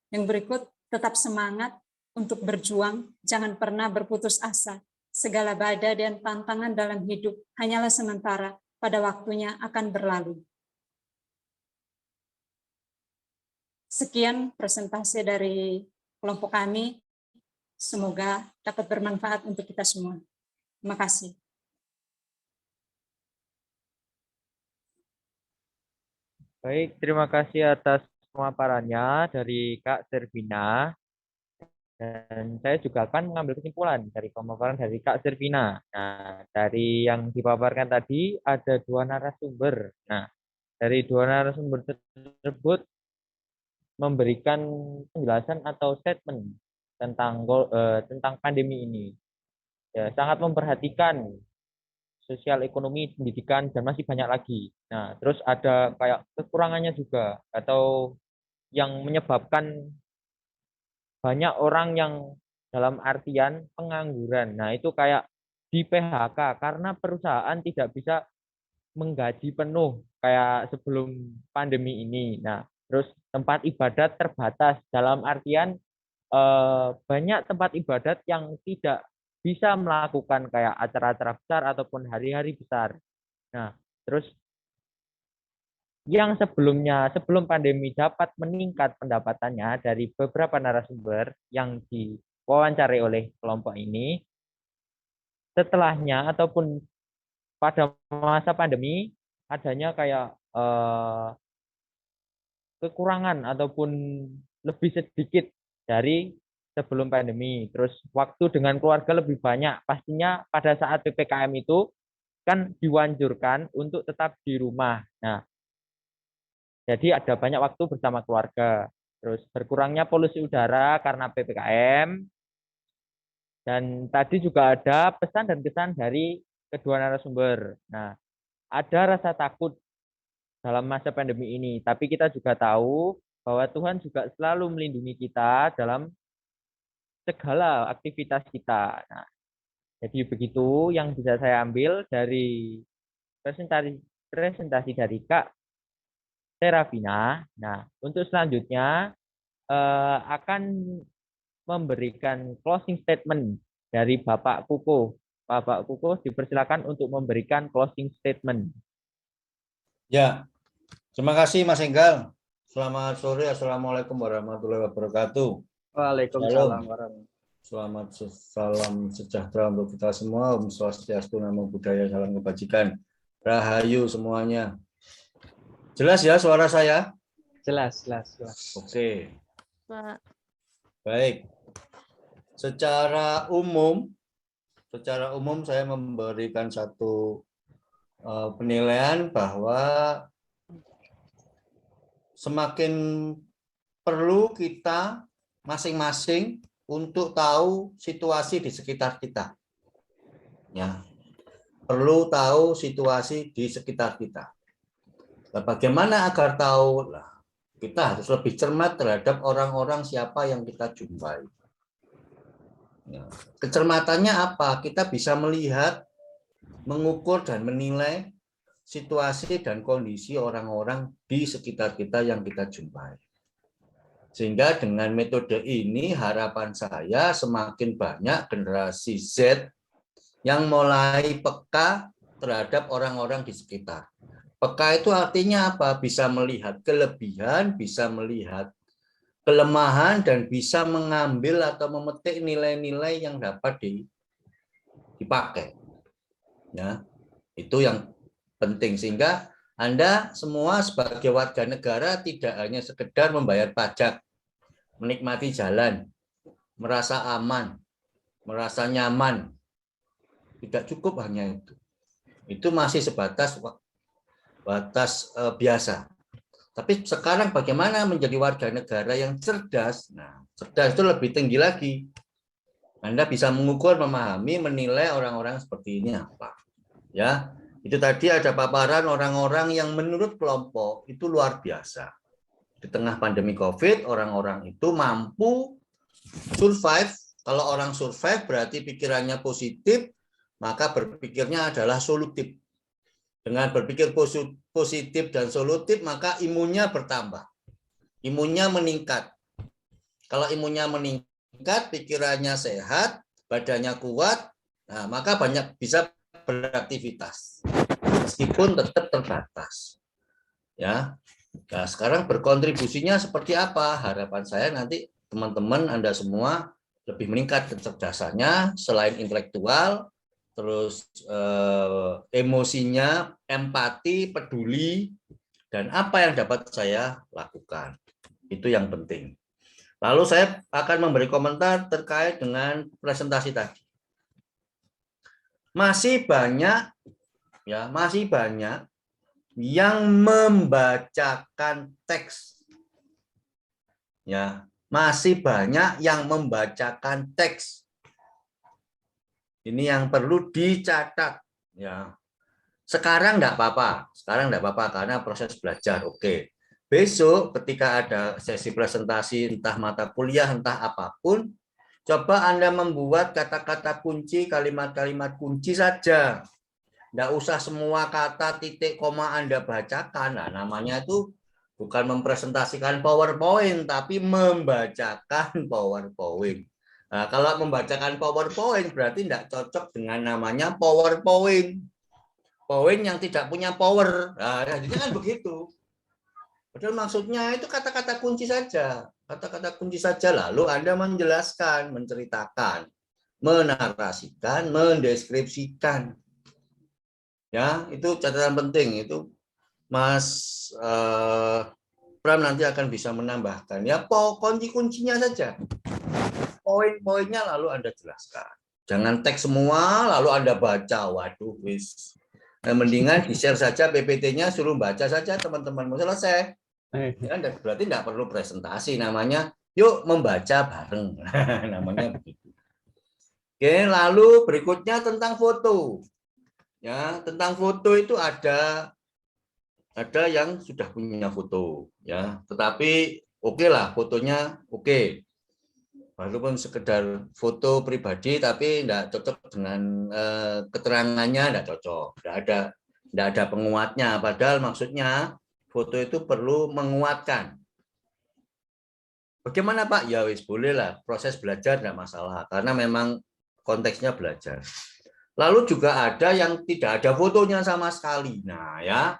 Yang berikut, tetap semangat untuk berjuang, jangan pernah berputus asa. Segala badai dan tantangan dalam hidup hanyalah sementara, pada waktunya akan berlalu. Sekian presentasi dari kelompok kami. Semoga dapat bermanfaat untuk kita semua. Terima kasih. Baik, terima kasih atas pemaparannya dari Kak Servina. Dan saya juga akan mengambil kesimpulan dari pemaparan dari Kak Servina. Nah, dari yang dipaparkan tadi ada dua narasumber. Nah, dari dua narasumber tersebut memberikan penjelasan atau statement tentang pandemi ini. Ya, sangat memperhatikan sosial, ekonomi, pendidikan, dan masih banyak lagi. Nah, terus ada kayak kekurangannya juga, atau yang menyebabkan banyak orang yang dalam artian pengangguran. Nah, itu kayak di PHK karena perusahaan tidak bisa menggaji penuh kayak sebelum pandemi ini. Nah, terus tempat ibadat terbatas dalam artian banyak tempat ibadat yang tidak bisa melakukan kayak acara-acara besar ataupun hari-hari besar. Nah, terus yang sebelumnya, sebelum pandemi dapat meningkat pendapatannya dari beberapa narasumber yang diwawancari oleh kelompok ini, setelahnya ataupun pada masa pandemi adanya kayak kekurangan ataupun lebih sedikit dari sebelum pandemi. Terus waktu dengan keluarga lebih banyak. Pastinya pada saat PPKM itu kan diwanjurkan untuk tetap di rumah. Nah, Jadi ada banyak waktu bersama keluarga. Terus berkurangnya polusi udara karena PPKM. Dan tadi juga ada pesan dan kesan dari kedua narasumber. Nah, ada rasa takut dalam masa pandemi ini, tapi kita juga tahu bahwa Tuhan juga selalu melindungi kita dalam segala aktivitas kita. Nah, jadi begitu yang bisa saya ambil dari presentasi dari Kak Serafina. Nah, untuk selanjutnya akan memberikan closing statement dari Bapak Kuko. Bapak Kuko dipersilakan untuk memberikan closing statement. Ya, terima kasih Mas Enggal. Selamat sore, Assalamualaikum warahmatullahi wabarakatuh. Waalaikumsalam warahmatullahi. Selamat salam sejahtera untuk kita semua. Om Swastiastu, Namo Buddhaya, salam kebajikan. Rahayu semuanya. Jelas ya suara saya? Jelas. Oke. Pak. Baik. Secara umum saya memberikan satu penilaian bahwa semakin perlu kita masing-masing untuk tahu situasi di sekitar kita. Ya. Perlu tahu situasi di sekitar kita. Nah, bagaimana agar tahu? Kita harus lebih cermat terhadap orang-orang siapa yang kita jumpai. Ya. Kecermatannya apa? Kita bisa melihat, mengukur dan menilai situasi dan kondisi orang-orang di sekitar kita yang kita jumpai. Sehingga dengan metode ini harapan saya semakin banyak generasi Z yang mulai peka terhadap orang-orang di sekitar. Peka itu artinya apa? Bisa melihat kelebihan, bisa melihat kelemahan, dan bisa mengambil atau memetik nilai-nilai yang dapat dipakai. Ya, itu yang penting. Sehingga Anda semua sebagai warga negara tidak hanya sekedar membayar pajak, menikmati jalan, merasa aman, merasa nyaman. Tidak cukup hanya itu. Itu masih sebatas biasa. Tapi sekarang bagaimana menjadi warga negara yang cerdas? Nah, cerdas itu lebih tinggi lagi. Anda bisa mengukur, memahami, menilai orang-orang seperti ini apa. Ya, itu tadi ada paparan orang-orang yang menurut kelompok itu luar biasa. Di tengah pandemi COVID, orang-orang itu mampu survive. Kalau orang survive berarti pikirannya positif, maka berpikirnya adalah solutif. Dengan berpikir positif dan solutif, maka imunnya bertambah. Imunnya meningkat. Kalau imunnya meningkat, pikirannya sehat, badannya kuat, nah, maka banyak bisa beraktivitas. Meskipun tetap terbatas. Ya. Nah, sekarang berkontribusinya seperti apa? Harapan saya nanti teman-teman Anda semua lebih meningkat kecerdasannya selain intelektual, terus emosinya, empati, peduli, dan apa yang dapat saya lakukan. Itu yang penting. Lalu saya akan memberi komentar terkait dengan presentasi tadi. Masih banyak yang membacakan teks. Ya, masih banyak yang membacakan teks. Ini yang perlu dicatat. Ya. Sekarang enggak apa-apa. Karena proses belajar. Oke. Besok ketika ada sesi presentasi, entah mata kuliah, entah apapun, coba Anda membuat kata-kata kunci, kalimat-kalimat kunci saja. Enggak usah semua kata titik koma Anda bacakan. Nah, namanya itu bukan mempresentasikan PowerPoint, tapi membacakan PowerPoint. Nah, kalau membacakan PowerPoint berarti tidak cocok dengan namanya PowerPoint. Poin yang tidak punya power. Nah, jadi kan begitu. Padahal maksudnya itu kata-kata kunci saja. Kata-kata kunci saja, lalu Anda menjelaskan, menceritakan, menarasikan, mendeskripsikan. Ya, itu catatan penting. Itu Mas Pram nanti akan bisa menambahkan. Ya, kunci-kuncinya saja. Poin-poinnya lalu Anda jelaskan. Jangan teks semua lalu Anda baca. Waduh, wis. Nah, mendingan di-share saja PPT-nya, suruh baca saja teman-temanmu, selesai. Ya, berarti tidak perlu presentasi, namanya yuk membaca bareng. Namanya begitu. Oke, lalu berikutnya tentang foto. Ya, tentang foto itu ada yang sudah punya foto, ya. Tetapi oke lah, fotonya oke. Walaupun sekedar foto pribadi, tapi tidak cocok dengan keterangannya, tidak cocok. Tidak ada penguatnya. Padahal maksudnya foto itu perlu menguatkan. Bagaimana Pak? Ya wis boleh lah, proses belajar tidak masalah, karena memang konteksnya belajar. Lalu juga ada yang tidak ada fotonya sama sekali. Nah ya,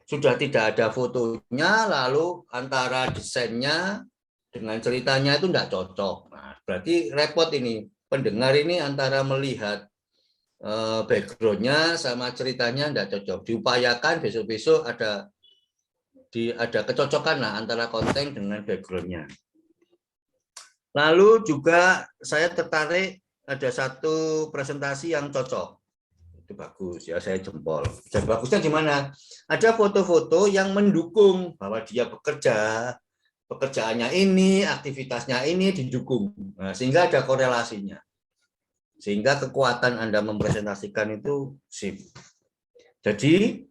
sudah tidak ada fotonya, lalu antara desainnya dengan ceritanya itu tidak cocok. Nah, berarti repot ini. Pendengar ini antara melihat background-nya sama ceritanya tidak cocok. Diupayakan besok-besok ada kecocokan lah antara konten dengan background-nya. Lalu juga saya tertarik ada satu presentasi yang cocok. Itu bagus ya, saya jempol. Dan bagusnya gimana? Ada foto-foto yang mendukung bahwa dia bekerja, pekerjaannya ini, aktivitasnya ini didukung. Nah, sehingga ada korelasinya. Sehingga kekuatan Anda mempresentasikan itu sip. Jadi,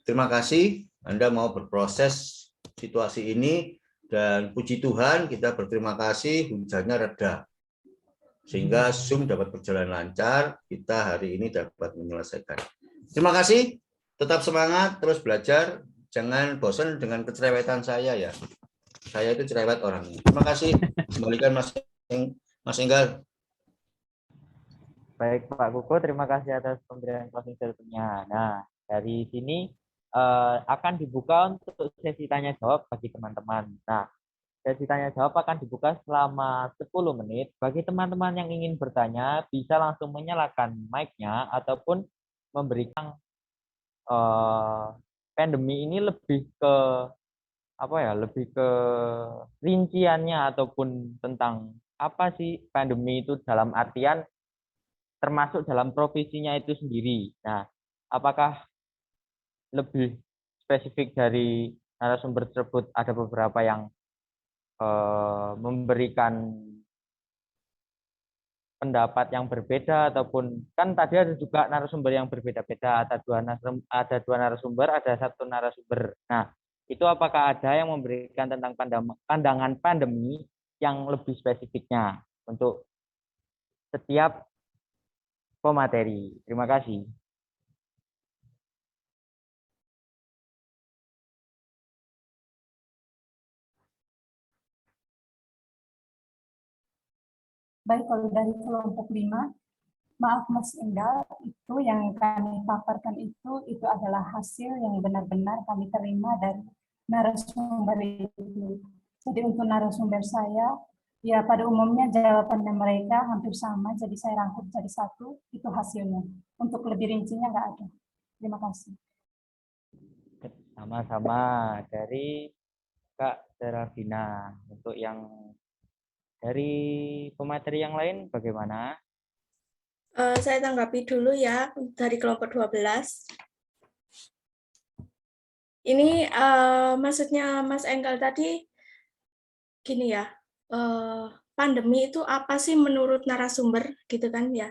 terima kasih Anda mau berproses situasi ini, dan puji Tuhan kita berterima kasih hujannya reda. Sehingga Zoom dapat berjalan lancar, kita hari ini dapat menyelesaikan. Terima kasih, tetap semangat, terus belajar, jangan bosan dengan kecerewetan saya ya. Saya itu cerewet orangnya. Terima kasih, kembalikan Mas Enggal. Baik Pak Kuko, terima kasih atas pemberian closing statement-nya. Nah, dari sini akan dibuka untuk sesi tanya jawab bagi teman-teman. Nah, sesi tanya jawab akan dibuka selama 10 menit. Bagi teman-teman yang ingin bertanya, bisa langsung menyalakan mic-nya ataupun memberikan pandemi ini lebih ke lebih ke rinciannya ataupun tentang apa sih pandemi itu dalam artian termasuk dalam profesinya itu sendiri. Nah, apakah lebih spesifik dari narasumber tersebut ada beberapa yang memberikan pendapat yang berbeda, ataupun kan tadi ada juga narasumber yang berbeda-beda, ada dua narasumber, ada satu narasumber. Nah, itu apakah ada yang memberikan tentang pandangan pandemi yang lebih spesifiknya untuk setiap pemateri? Terima kasih. Baik, kalau dari kelompok 5, maaf Mas Enggal, itu yang kami paparkan itu adalah hasil yang benar-benar kami terima dari narasumber itu. Jadi untuk narasumber saya, ya pada umumnya jawabannya mereka hampir sama, jadi saya rangkum jadi satu, itu hasilnya. Untuk lebih rincinya nggak ada. Terima kasih. Sama-sama dari Kak Serafina. Untuk yang dari pemateri yang lain bagaimana? Saya tanggapi dulu ya dari kelompok 12. Ini maksudnya Mas Enggal tadi gini ya, pandemi itu apa sih menurut narasumber gitu kan ya.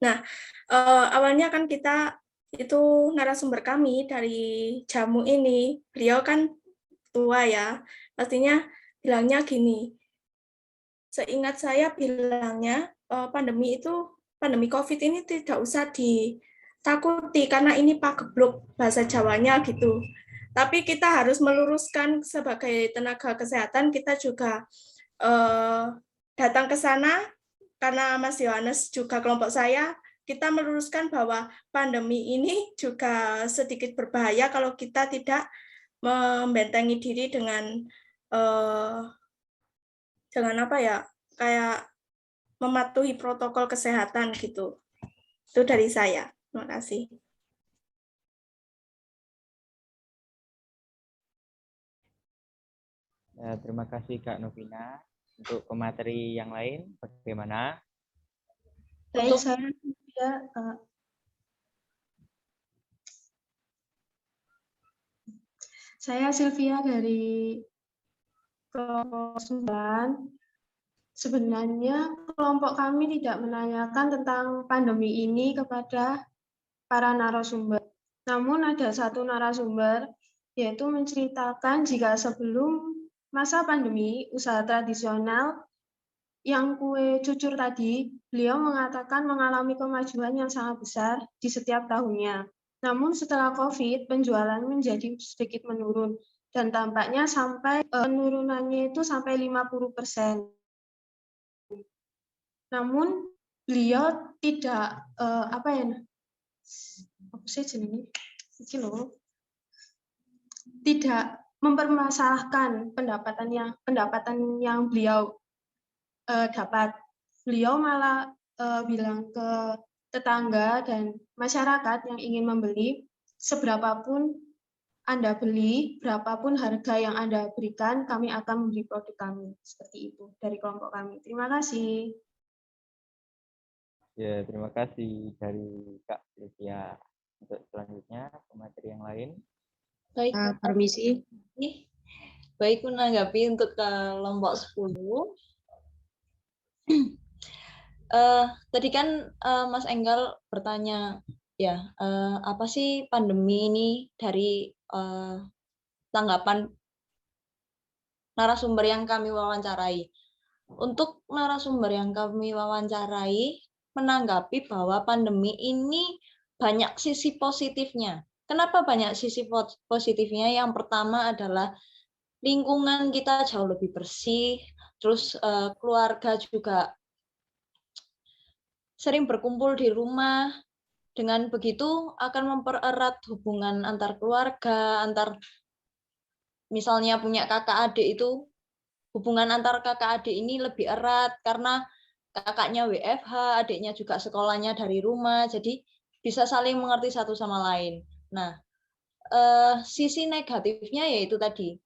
Nah, awalnya kan kita itu narasumber kami dari Jamu ini, beliau kan tua ya, pastinya bilangnya gini, seingat saya bilangnya pandemi COVID ini tidak usah ditakuti karena ini pagebluk bahasa Jawanya gitu. Tapi kita harus meluruskan sebagai tenaga kesehatan, kita juga datang ke sana karena Mas Yohanes juga kelompok saya, kita meluruskan bahwa pandemi ini juga sedikit berbahaya kalau kita tidak membentengi diri dengan apa ya, kayak mematuhi protokol kesehatan gitu. Itu dari saya. Terima kasih. Terima kasih Kak Novina. Untuk pemateri yang lain bagaimana? Baik, saya juga Saya Sylvia dari kelompok 9. Sebenarnya kelompok kami tidak menanyakan tentang pandemi ini kepada para narasumber. Namun ada satu narasumber yaitu menceritakan jika sebelum masa pandemi usaha tradisional yang kue cucur tadi, beliau mengatakan mengalami kemajuan yang sangat besar di setiap tahunnya. Namun setelah COVID, penjualan menjadi sedikit menurun dan tampaknya sampai penurunannya itu sampai 50%. Namun beliau tidak tidak mempermasalahkan pendapatan yang beliau dapat. Beliau malah bilang ke tetangga dan masyarakat yang ingin membeli, seberapapun Anda beli, berapapun harga yang Anda berikan, kami akan membeli produk kami. Seperti itu dari kelompok kami. Terima kasih. Ya, terima kasih dari Kak Sylvia. Untuk selanjutnya, materi yang lain. Baik, Permisi. baik, menanggapi untuk kelompok 10. Tadi kan Mas Enggal bertanya, ya, apa sih pandemi ini dari tanggapan narasumber yang kami wawancarai. Untuk narasumber yang kami wawancarai, menanggapi bahwa pandemi ini banyak sisi positifnya. Kenapa banyak sisi positifnya? Yang pertama adalah lingkungan kita jauh lebih bersih, terus keluarga juga sering berkumpul di rumah. Dengan begitu akan mempererat hubungan antar keluarga, misalnya punya kakak adik itu, hubungan antar kakak adik ini lebih erat karena kakaknya WFH, adiknya juga sekolahnya dari rumah, jadi bisa saling mengerti satu sama lain. Nah, sisi negatifnya yaitu tadi,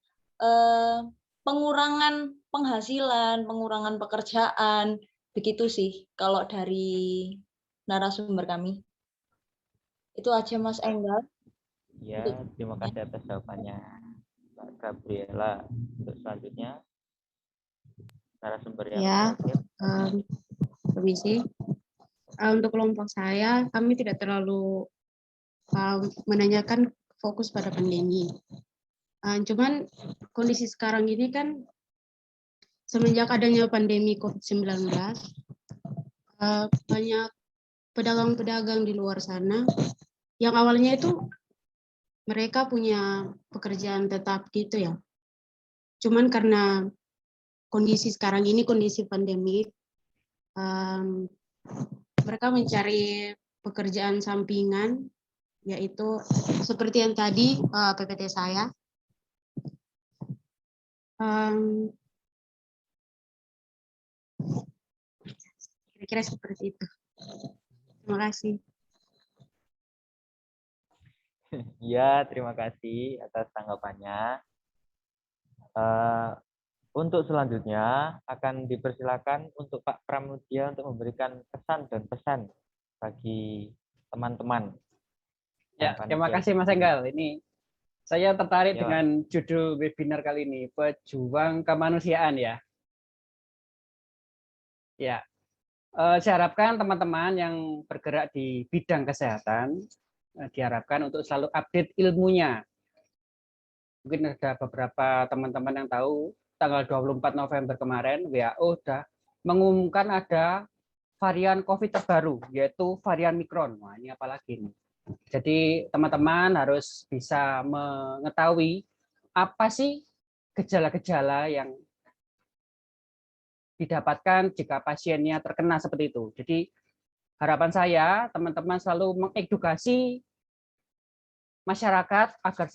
pengurangan penghasilan, pengurangan pekerjaan, begitu sih kalau dari narasumber kami. Itu aja Mas Enggal. Ya, terima kasih atas jawabannya Mbak Gabriela. Untuk selanjutnya, narasumber yang terakhir. Permisi. Untuk kelompok saya, kami tidak terlalu menanyakan fokus pada pandemi. Cuman kondisi sekarang ini kan semenjak adanya pandemi COVID-19, banyak pedagang-pedagang di luar sana yang awalnya itu mereka punya pekerjaan tetap gitu ya. Cuman karena kondisi sekarang ini, kondisi pandemi, mereka mencari pekerjaan sampingan, yaitu seperti yang tadi PPT saya. Kira-kira seperti itu. Terima kasih. Ya, terima kasih atas tanggapannya. Untuk selanjutnya akan dipersilakan untuk Pak Pramudia untuk memberikan kesan dan pesan bagi teman-teman. Ya, terima kasih Mas Enggal. Ini saya tertarik dengan judul webinar kali ini, Pejuang Kemanusiaan ya. Ya, saya harapkan teman-teman yang bergerak di bidang kesehatan diharapkan untuk selalu update ilmunya. Mungkin ada beberapa teman-teman yang tahu tanggal 24 November kemarin WHO sudah mengumumkan ada varian COVID terbaru, yaitu varian Omicron. Wah, ini apalagi nih. Jadi teman-teman harus bisa mengetahui apa sih gejala-gejala yang didapatkan jika pasiennya terkena seperti itu. Jadi harapan saya teman-teman selalu mengedukasi masyarakat agar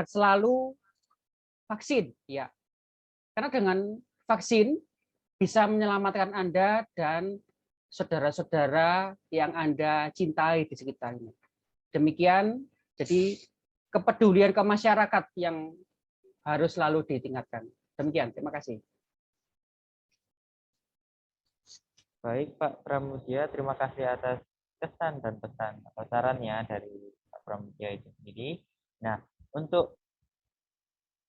selalu vaksin, ya. Karena dengan vaksin bisa menyelamatkan Anda dan saudara-saudara yang Anda cintai di sekitarnya. Demikian, jadi kepedulian ke masyarakat yang harus selalu ditingkatkan. Demikian, terima kasih. Baik Pak Pramudia, terima kasih atas kesan dan pesan atau sarannya dari Pak Pramudia itu sendiri. Nah, untuk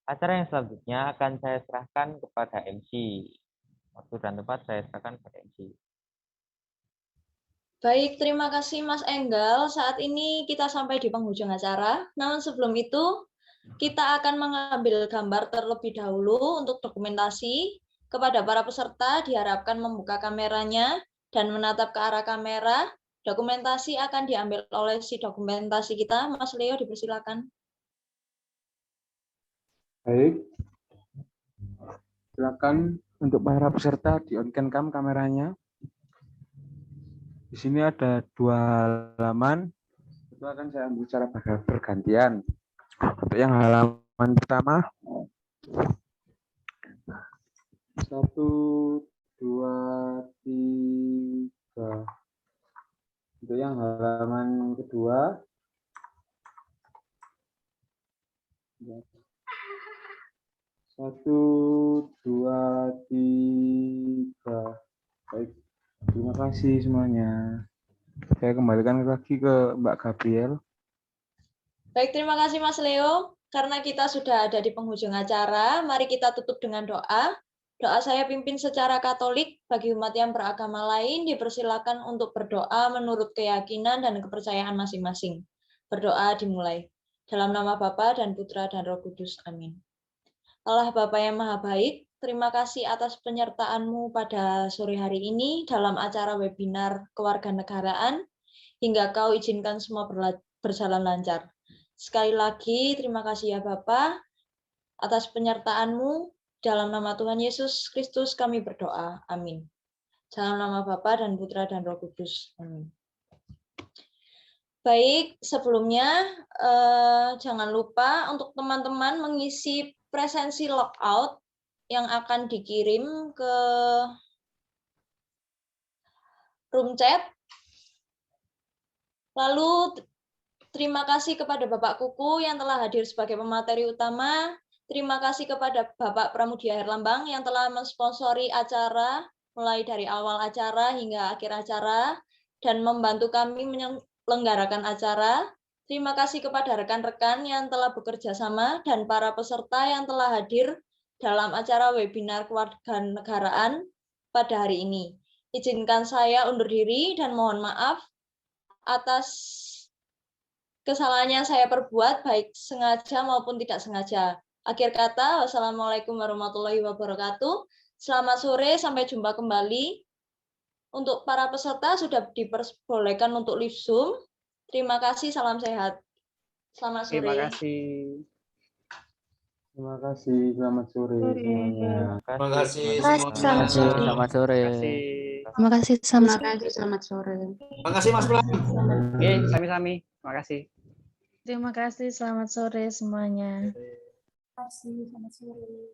acara yang selanjutnya akan saya serahkan kepada MC. Waktu dan tempat saya serahkan kepada MC. Baik, terima kasih Mas Enggal. Saat ini kita sampai di penghujung acara. Namun sebelum itu, kita akan mengambil gambar terlebih dahulu untuk dokumentasi. Kepada para peserta diharapkan membuka kameranya dan menatap ke arah kamera. Dokumentasi akan diambil oleh si dokumentasi kita. Mas Leo, dipersilakan. Baik. Silakan untuk para peserta di on-cam kameranya. Di sini ada 2 halaman. Itu akan saya ambil secara bergantian. Untuk yang halaman pertama, 1, 2, 3. Untuk yang halaman kedua, 1, 2, 3. Baik. Terima kasih semuanya. Saya kembalikan lagi ke Mbak Gabriel. Baik, terima kasih Mas Leo. Karena kita sudah ada di penghujung acara, mari kita tutup dengan doa. Doa saya pimpin secara Katolik, bagi umat yang beragama lain dipersilakan untuk berdoa menurut keyakinan dan kepercayaan masing-masing. Berdoa dimulai. Dalam nama Bapa dan Putra dan Roh Kudus. Amin. Allah Bapa yang Maha Baik, terima kasih atas penyertaan-Mu pada sore hari ini dalam acara webinar kewarganegaraan, hingga Kau izinkan semua berjalan lancar. Sekali lagi, terima kasih ya Bapa, atas penyertaan-Mu. Dalam nama Tuhan Yesus Kristus kami berdoa. Amin. Dalam nama Bapa dan Putra dan Roh Kudus. Amin. Baik, sebelumnya jangan lupa untuk teman-teman mengisi presensi logout yang akan dikirim ke room chat. Lalu terima kasih kepada Bapak Kuku yang telah hadir sebagai pemateri utama. Terima kasih kepada Bapak Pramudia Herlambang yang telah mensponsori acara mulai dari awal acara hingga akhir acara dan membantu kami menyelenggarakan acara. Terima kasih kepada rekan-rekan yang telah bekerja sama dan para peserta yang telah hadir dalam acara webinar kewarganegaraan pada hari ini. Izinkan saya undur diri dan mohon maaf atas kesalahan yang saya perbuat, baik sengaja maupun tidak sengaja. Akhir kata, wassalamualaikum warahmatullahi wabarakatuh. Selamat sore, sampai jumpa kembali. Untuk para peserta sudah diperbolehkan untuk live Zoom. Terima kasih, salam sehat. Selamat sore. Terima kasih. Terima kasih. Selamat sore semuanya. Terima kasih Selamat sore. Selamat sore. Terima kasih, Terima kasih, selamat sore. Terima kasih Mas Bram. Oke, sami-sami. Terima kasih. Terima kasih, selamat sore semuanya. Terima kasih, selamat sore.